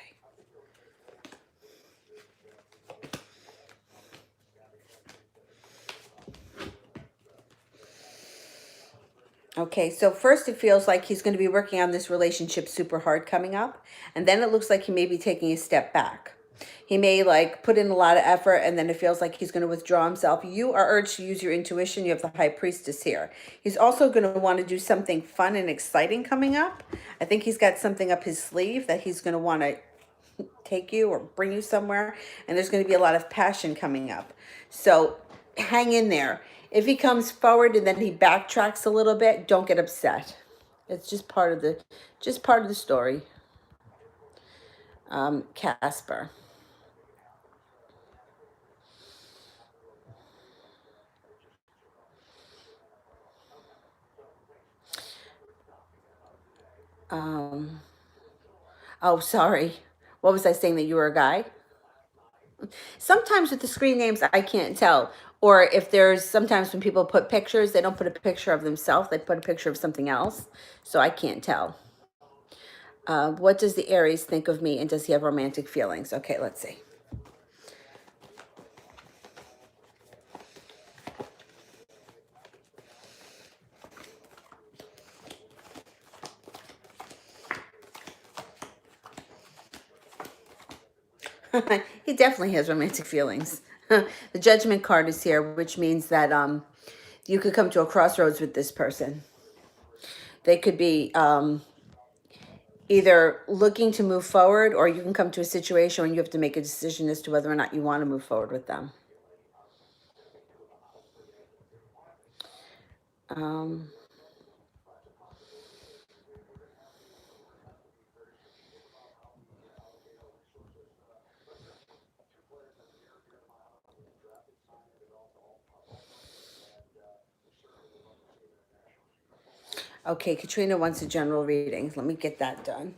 Okay, so first it feels like he's going to be working on this relationship super hard coming up, and then it looks like he may be taking a step back. He may like put in a lot of effort, and then it feels like he's going to withdraw himself. You are urged to use your intuition. You have the High Priestess here. He's also going to want to do something fun and exciting coming up. I think he's got something up his sleeve that he's going to want to take you or bring you somewhere, and there's going to be a lot of passion coming up. So hang in there. If he comes forward and then he backtracks a little bit, don't get upset. It's just part of the story. Casper. Oh, sorry. What was I saying, that you were a guy? Sometimes with the screen names, I can't tell. Or if there's sometimes when people put pictures, they don't put a picture of themselves, they put a picture of something else. So I can't tell. What does the Aries think of me, and does he have romantic feelings? Okay, let's see. He definitely has romantic feelings. The Judgment card is here, which means that you could come to a crossroads with this person. They could be either looking to move forward, or you can come to a situation when you have to make a decision as to whether or not you want to move forward with them. Okay, Katrina wants a general reading. Let me get that done.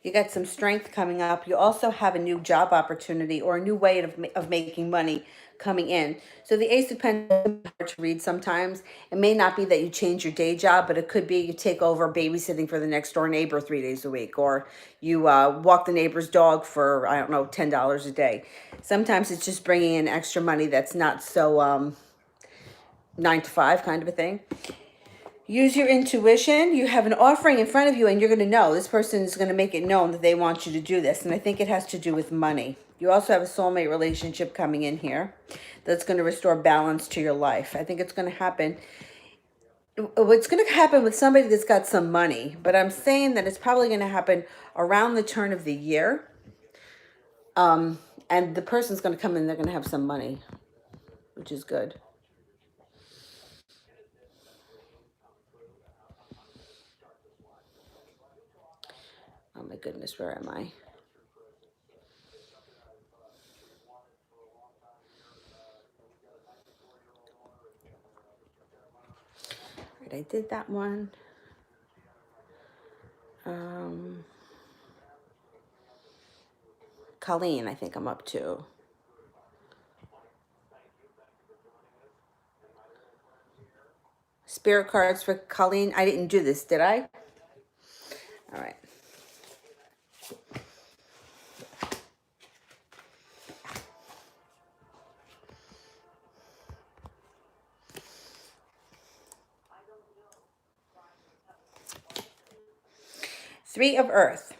You got some strength coming up. You also have a new job opportunity or a new way of making money coming in. So the Ace of Pentacles is hard to read sometimes. It may not be that you change your day job, but it could be you take over babysitting for the next door neighbor 3 days a week, or you walk the neighbor's dog for, I don't know, $10 a day. Sometimes it's just bringing in extra money that's not so 9 to 5 kind of a thing. Use your intuition. You have an offering in front of you, and you're going to know this person is going to make it known that they want you to do this. And I think it has to do with money. You also have a soulmate relationship coming in here that's going to restore balance to your life. I think it's going to happen. It's going to happen with somebody that's got some money, but I'm saying that it's probably going to happen around the turn of the year. And the person's going to come in, they're going to have some money, which is good. Oh my goodness, where am I? Right, I did that one. Colleen, I think I'm up to. Spirit cards for Colleen. I didn't do this, did I? All right. Three of Earth.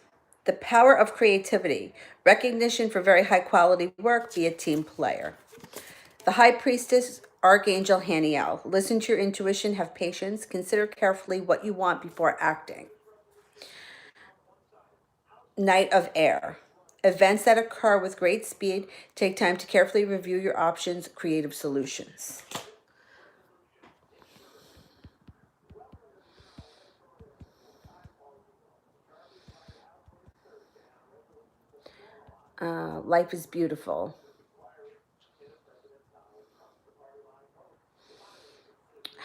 The power of creativity. Recognition for very high quality work. Be a team player. The High Priestess, Archangel Haniel. Listen to your intuition. Have patience. Consider carefully what you want before acting. Knight of Air. Events that occur with great speed. Take time to carefully review your options. Creative solutions. Life is beautiful.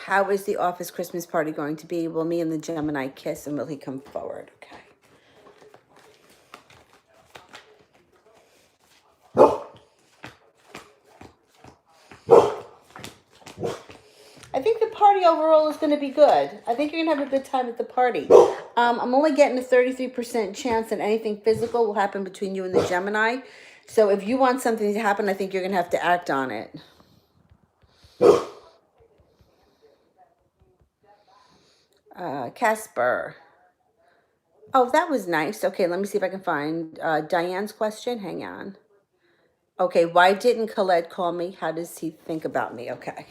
How is the office Christmas party going to be? Will me and the Gemini kiss, and will he come forward? Okay. I think the party overall is going to be good. I think you're going to have a good time at the party. I'm only getting a 33% chance that anything physical will happen between you and the Gemini. So if you want something to happen, I think you're going to have to act on it. Casper. Oh, that was nice. Okay, let me see if I can find Diane's question. Hang on. Okay, why didn't Khaled call me? How does he think about me? Okay,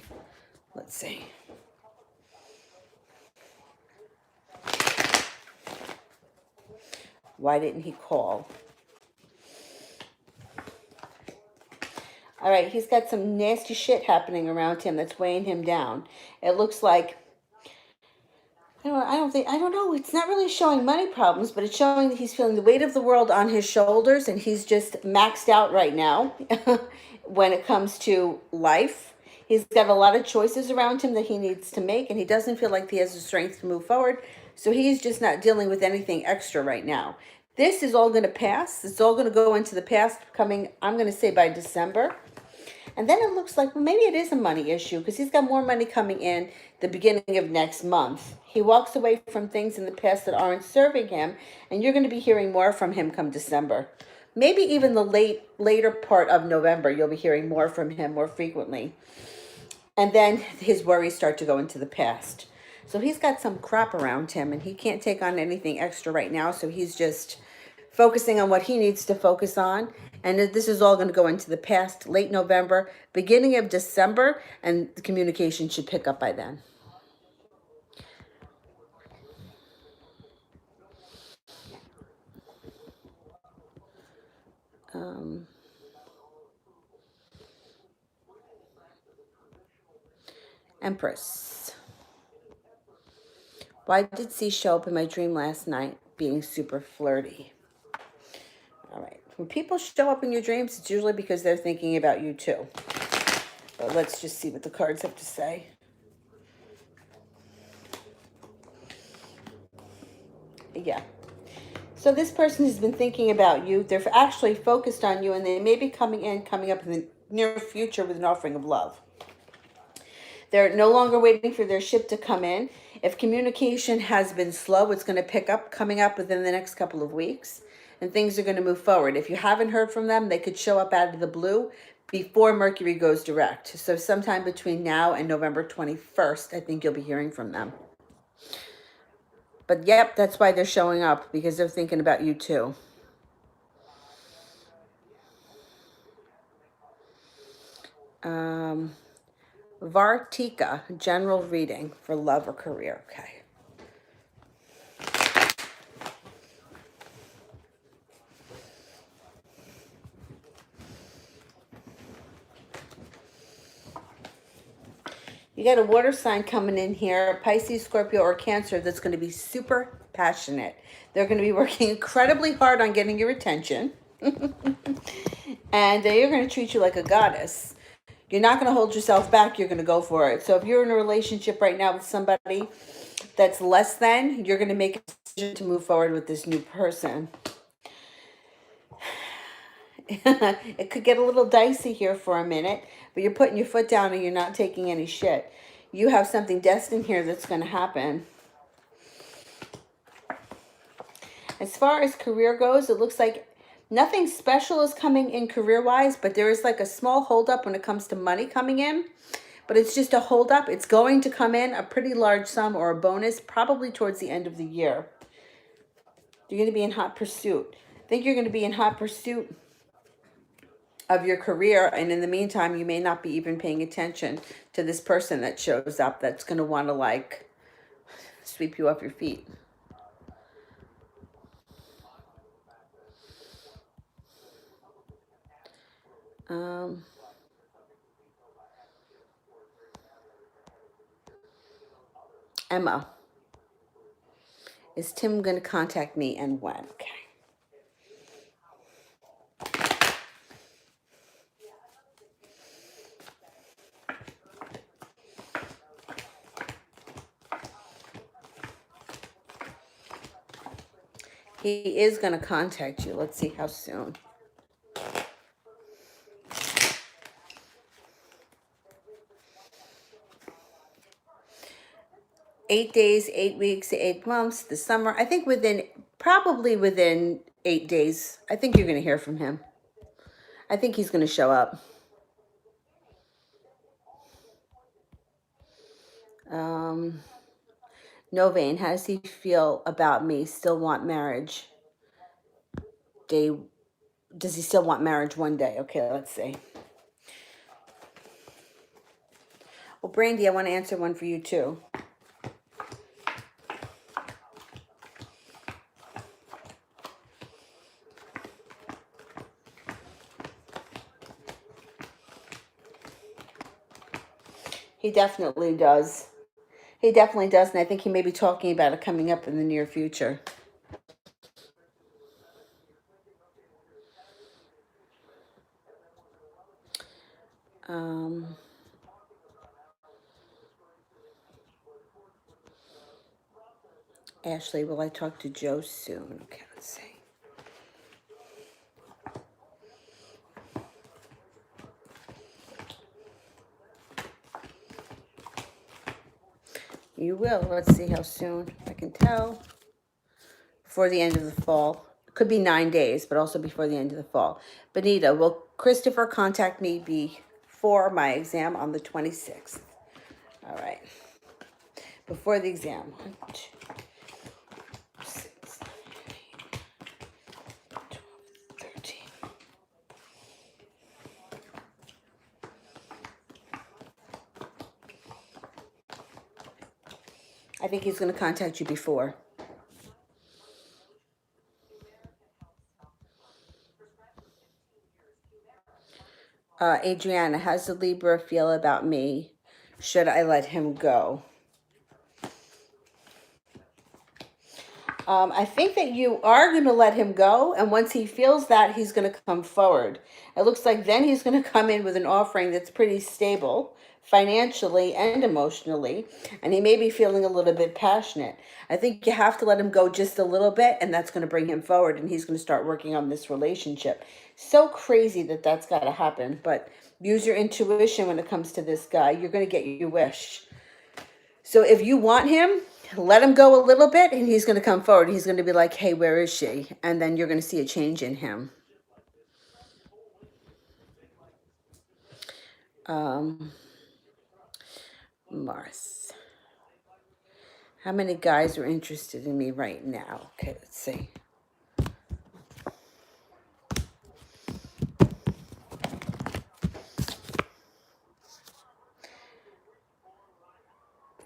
let's see. Why didn't he call? All right, he's got some nasty shit happening around him that's weighing him down. It looks like I don't know. It's not really showing money problems, but it's showing that he's feeling the weight of the world on his shoulders, and he's just maxed out right now when it comes to life. He's got a lot of choices around him that he needs to make, and he doesn't feel like he has the strength to move forward. So he's just not dealing with anything extra right now. This is all going to pass. It's all going to go into the past coming, I'm going to say, by December. And then it looks like, well, maybe it is a money issue because he's got more money coming in the beginning of next month. He walks away from things in the past that aren't serving him, and you're going to be hearing more from him come December. Maybe even the later part of November, you'll be hearing more from him more frequently. And then his worries start to go into the past. So he's got some crap around him, and he can't take on anything extra right now, so he's just focusing on what he needs to focus on. And this is all going to go into the past, late November, beginning of December, and the communication should pick up by then. Empress. Why did C show up in my dream last night being super flirty? All right. When people show up in your dreams, it's usually because they're thinking about you too. But let's just see what the cards have to say. Yeah. So this person has been thinking about you. They're actually focused on you, and they may be coming up in the near future with an offering of love. They're no longer waiting for their ship to come in. If communication has been slow, it's going to pick up coming up within the next couple of weeks, and things are going to move forward. If you haven't heard from them, they could show up out of the blue before Mercury goes direct. So sometime between now and November 21st, I think you'll be hearing from them. But yep, that's why they're showing up, because they're thinking about you too. Vartika, general reading for love or career. Okay. You got a water sign coming in here, Pisces, Scorpio, or Cancer, that's going to be super passionate. They're going to be working incredibly hard on getting your attention. And they're going to treat you like a goddess. You're not going to hold yourself back. You're going to go for it. So if you're in a relationship right now with somebody that's less than, you're going to make a decision to move forward with this new person. It could get a little dicey here for a minute, but you're putting your foot down and you're not taking any shit. You have something destined here that's going to happen. As far as career goes, it looks like nothing special is coming in career-wise, but there is like a small holdup when it comes to money coming in. But it's just a holdup. It's going to come in a pretty large sum or a bonus probably towards the end of the year. You're going to be in hot pursuit. I think you're going to be in hot pursuit of your career, and in the meantime, you may not be even paying attention to this person that shows up that's going to want to like sweep you off your feet. Emma, is Tim going to contact me and when? Okay. He is going to contact you. Let's see how soon. $8 days, 8 weeks, 8 months, the summer. I think probably within 8 days, I think you're going to hear from him. I think he's going to show up. Novain, how does he feel about me? Still want marriage? Does he still want marriage one day? Okay, let's see. Well, Brandy, I want to answer one for you too. He definitely does. He definitely does, and I think he may be talking about it coming up in the near future. Ashley, will I talk to Joe soon? Okay, let's see. You will. Let's see how soon. I can tell. Before the end of the fall. It could be 9 days, but also before the end of the fall. Benita, will Christopher contact me before my exam on the 26th? All right. Before the exam. 1, 2, 6, 7, 8, 12, 13. I think he's going to contact you before. Adriana, how does the Libra feel about me? Should I let him go? I think that you are going to let him go, and once he feels that, he's going to come forward. It looks like then he's going to come in with an offering that's pretty stable, financially and emotionally, and he may be feeling a little bit passionate. I think you have to let him go just a little bit, and that's going to bring him forward, and he's going to start working on this relationship. So crazy that that's got to happen, but use your intuition when it comes to this guy. You're going to get your wish. So if you want him, let him go a little bit, and he's going to come forward. He's going to be like, hey, where is she? And then you're going to see a change in him. Mars. How many guys are interested in me right now? Okay, let's see.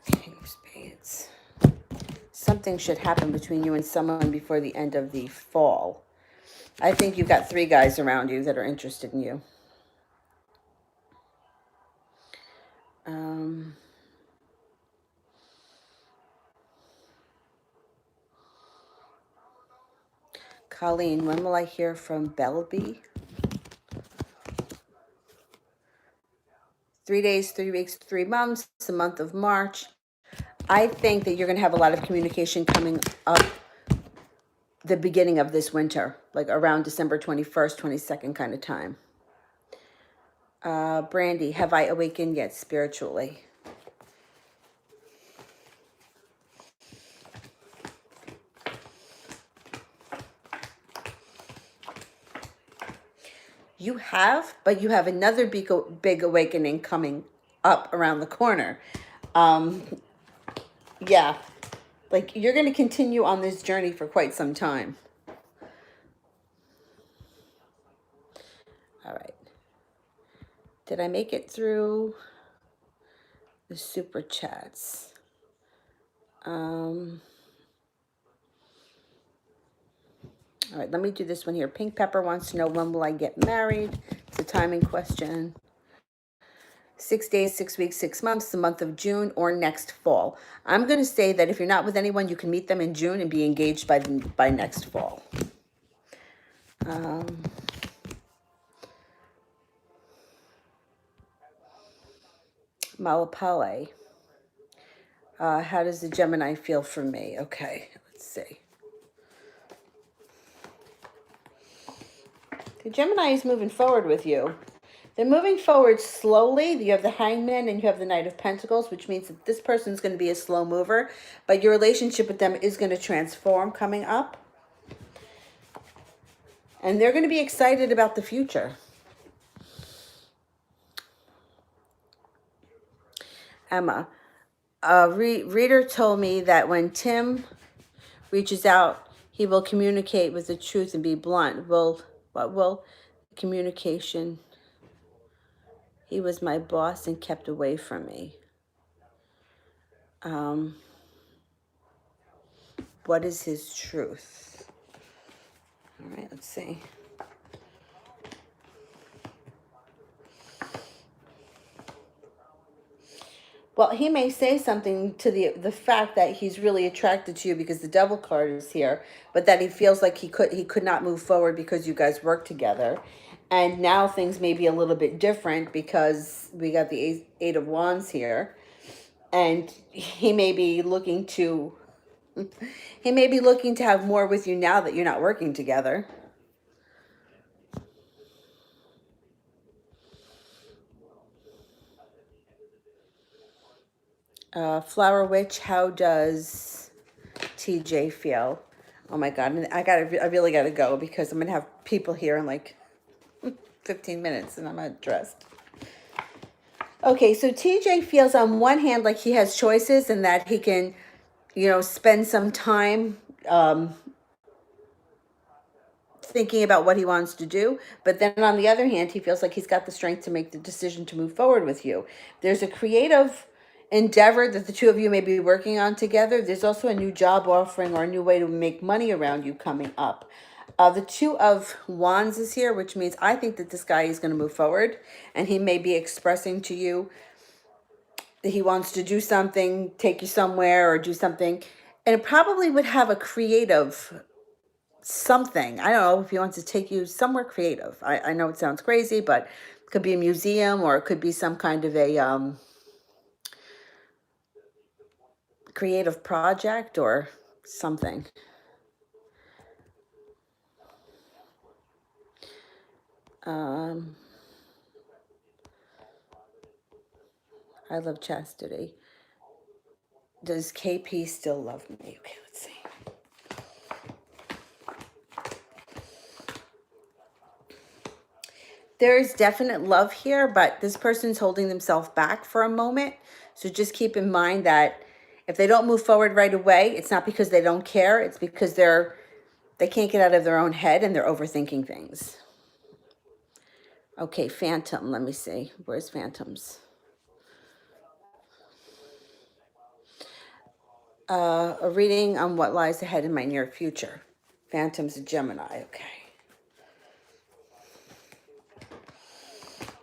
King of Spades. Something should happen between you and someone before the end of the fall. I think you've got 3 guys around you that are interested in you. Colleen, when will I hear from Belby? 3 days, 3 weeks, 3 months, the month of March. I think that you're going to have a lot of communication coming up the beginning of this winter, like around December 21st, 22nd kind of time. Brandy, have I awakened yet spiritually? you have, but you have another big awakening coming up around the corner. Yeah, like you're going to continue on this journey for quite some time. All right. Did I make it through the super chats? All right, let me do this one here. Pink Pepper wants to know, when will I get married? It's a timing question. 6 days, 6 weeks, 6 months, the month of June, or next fall. I'm going to say that if you're not with anyone, you can meet them in June and be engaged by next fall. Malapale. How does the Gemini feel for me? Okay, let's see. The Gemini is moving forward with you. They're moving forward slowly. You have the Hangman and you have the Knight of Pentacles, which means that this person's going to be a slow mover, but your relationship with them is going to transform coming up. And they're going to be excited about the future. Emma, a reader told me that when Tim reaches out, he will communicate with the truth and be blunt. What will communication? He was my boss and kept away from me. What is his truth? All right, let's see. Well, he may say something to the fact that he's really attracted to you because the Devil card is here, but that he feels like he could not move forward because you guys work together. And now things may be a little bit different because we got the Eight of Wands here. And he may be looking to have more with you now that you're not working together. Flower Witch, how does TJ feel? Oh my God, I really gotta go because I'm gonna have people here in like 15 minutes and I'm not dressed. Okay, so TJ feels on one hand like he has choices and that he can, spend some time thinking about what he wants to do. But then on the other hand, he feels like he's got the strength to make the decision to move forward with you. There's a creative endeavor that the two of you may be working on together. There's also a new job offering or a new way to make money around you coming up. The Two of Wands is here, which means I think that this guy is going to move forward and he may be expressing to you that he wants to do something, take you somewhere or do something. And it probably would have a creative something. I don't know if he wants to take you somewhere creative. I know it sounds crazy, but it could be a museum or it could be some kind of a creative project or something. I love chastity. Does KP still love me? Okay, let's see. There is definite love here, but this person's holding themselves back for a moment. So just keep in mind that if they don't move forward right away, it's not because they don't care. It's because they can't get out of their own head and they're overthinking things. Okay, Phantom. Let me see. Where's Phantoms? A reading on what lies ahead in my near future. Phantom's a Gemini. Okay.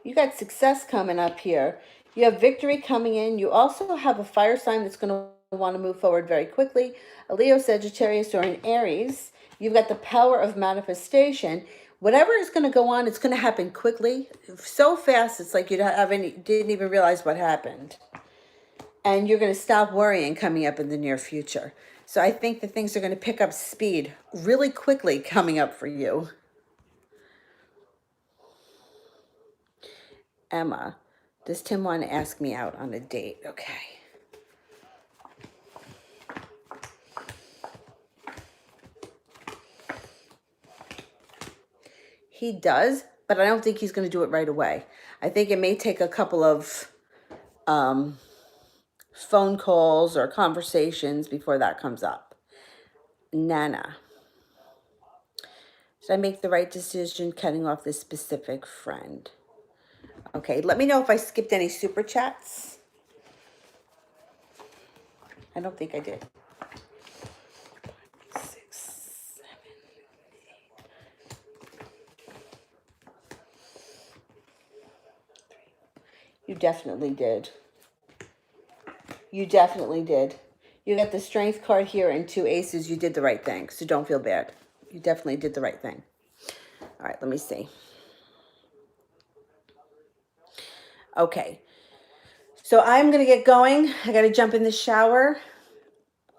You got success coming up here. You have victory coming in. You also have a fire sign that's going to want to move forward very quickly. A Leo, Sagittarius, or an Aries. You've got the power of manifestation. Whatever is going to go on, it's going to happen quickly. So fast, it's like you didn't even realize what happened. And you're going to stop worrying coming up in the near future. So I think that things are going to pick up speed really quickly coming up for you. Emma, does Tim want to ask me out on a date? Okay. He does, but I don't think he's going to do it right away. I think it may take a couple of phone calls or conversations before that comes up. Nana. Did I make the right decision cutting off this specific friend? Okay, let me know if I skipped any super chats. I don't think I did. 6, 7, 8. You definitely did. You definitely did. You got the strength card here and 2 aces. You did the right thing, so don't feel bad. You definitely did the right thing. All right, let me see. Okay. So I'm going to get going. I got to jump in the shower.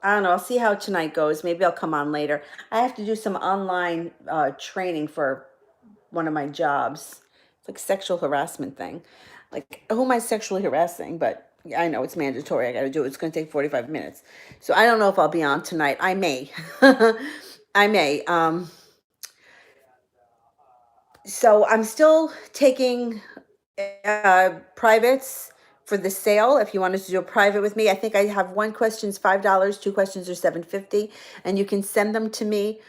I don't know. I'll see how tonight goes. Maybe I'll come on later. I have to do some online training for one of my jobs. It's like sexual harassment thing. Like, who am I sexually harassing? But I know it's mandatory. I got to do it. It's going to take 45 minutes. So I don't know if I'll be on tonight. I may. I may. So I'm still taking privates for the sale. If you wanted to do a private with me, I think I have one question's $5, 2 questions are $7.50, and you can send them to me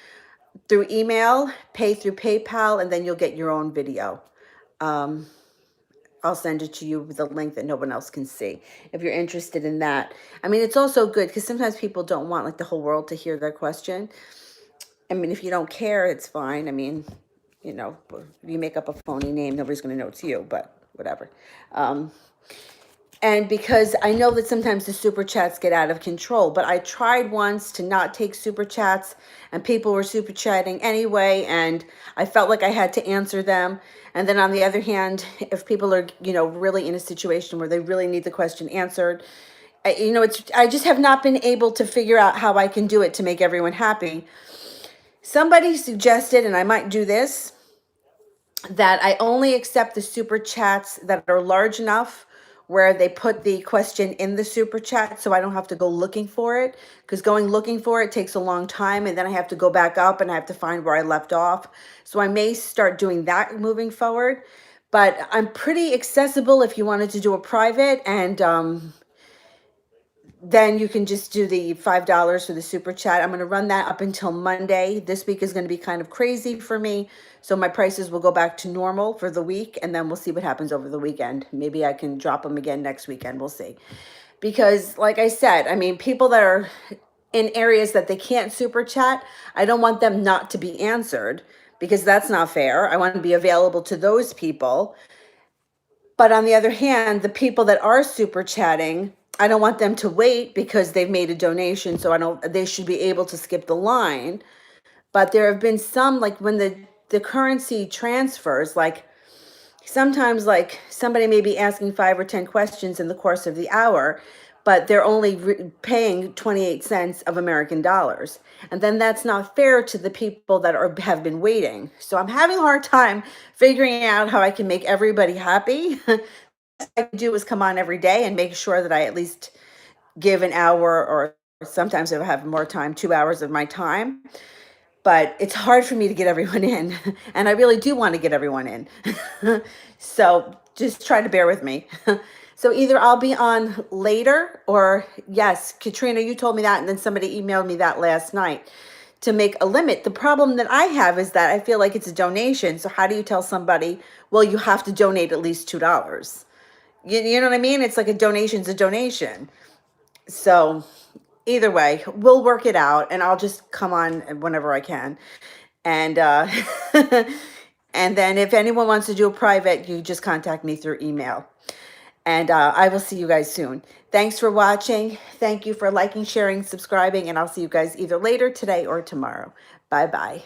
through email, pay through PayPal, and then you'll get your own video. I'll send it to you with a link that no one else can see if you're interested in that. I mean, it's also good because sometimes people don't want like the whole world to hear their question. I mean, if you don't care, it's fine. I mean, you know, if you make up a phony name, nobody's going to know it's you, but whatever. And because I know that sometimes the super chats get out of control, but I tried once to not take super chats and people were super chatting anyway, and I felt like I had to answer them. And then on the other hand, if people are, you know, really in a situation where they really need the question answered, you know, I just have not been able to figure out how I can do it to make everyone happy. Somebody suggested, and I might do this, that I only accept the super chats that are large enough where they put the question in the super chat so I don't have to go looking for it, because going looking for it takes a long time and then I have to go back up and I have to find where I left off. So I may start doing that moving forward, but I'm pretty accessible if you wanted to do a private, and then you can just do the $5 for the super chat. I'm going to run that up until Monday. This week is going to be kind of crazy for me. So my prices will go back to normal for the week, and then we'll see what happens over the weekend. Maybe I can drop them again next weekend. We'll see. Because like I said, I mean, people that are in areas that they can't super chat, I don't want them not to be answered because that's not fair. I want to be available to those people. But on the other hand, the people that are super chatting, I don't want them to wait because they've made a donation. So they should be able to skip the line. But there have been some, like when the currency transfers, like sometimes like somebody may be asking 5 or 10 questions in the course of the hour, but they're only paying 28 cents of American dollars. And then that's not fair to the people that have been waiting. So I'm having a hard time figuring out how I can make everybody happy. What I can do is come on every day and make sure that I at least give an hour, or sometimes if I have more time, 2 hours of my time. But it's hard for me to get everyone in. And I really do want to get everyone in. So just try to bear with me. So either I'll be on later, or yes, Katrina, you told me that, and then somebody emailed me that last night to make a limit. The problem that I have is that I feel like it's a donation. So how do you tell somebody, well, you have to donate at least $2? You know what I mean? It's like a donation's a donation. So either way, we'll work it out, and I'll just come on whenever I can. And and then if anyone wants to do a private, you just contact me through email. And I will see you guys soon. Thanks for watching. Thank you for liking, sharing, subscribing, and I'll see you guys either later today or tomorrow. Bye-bye.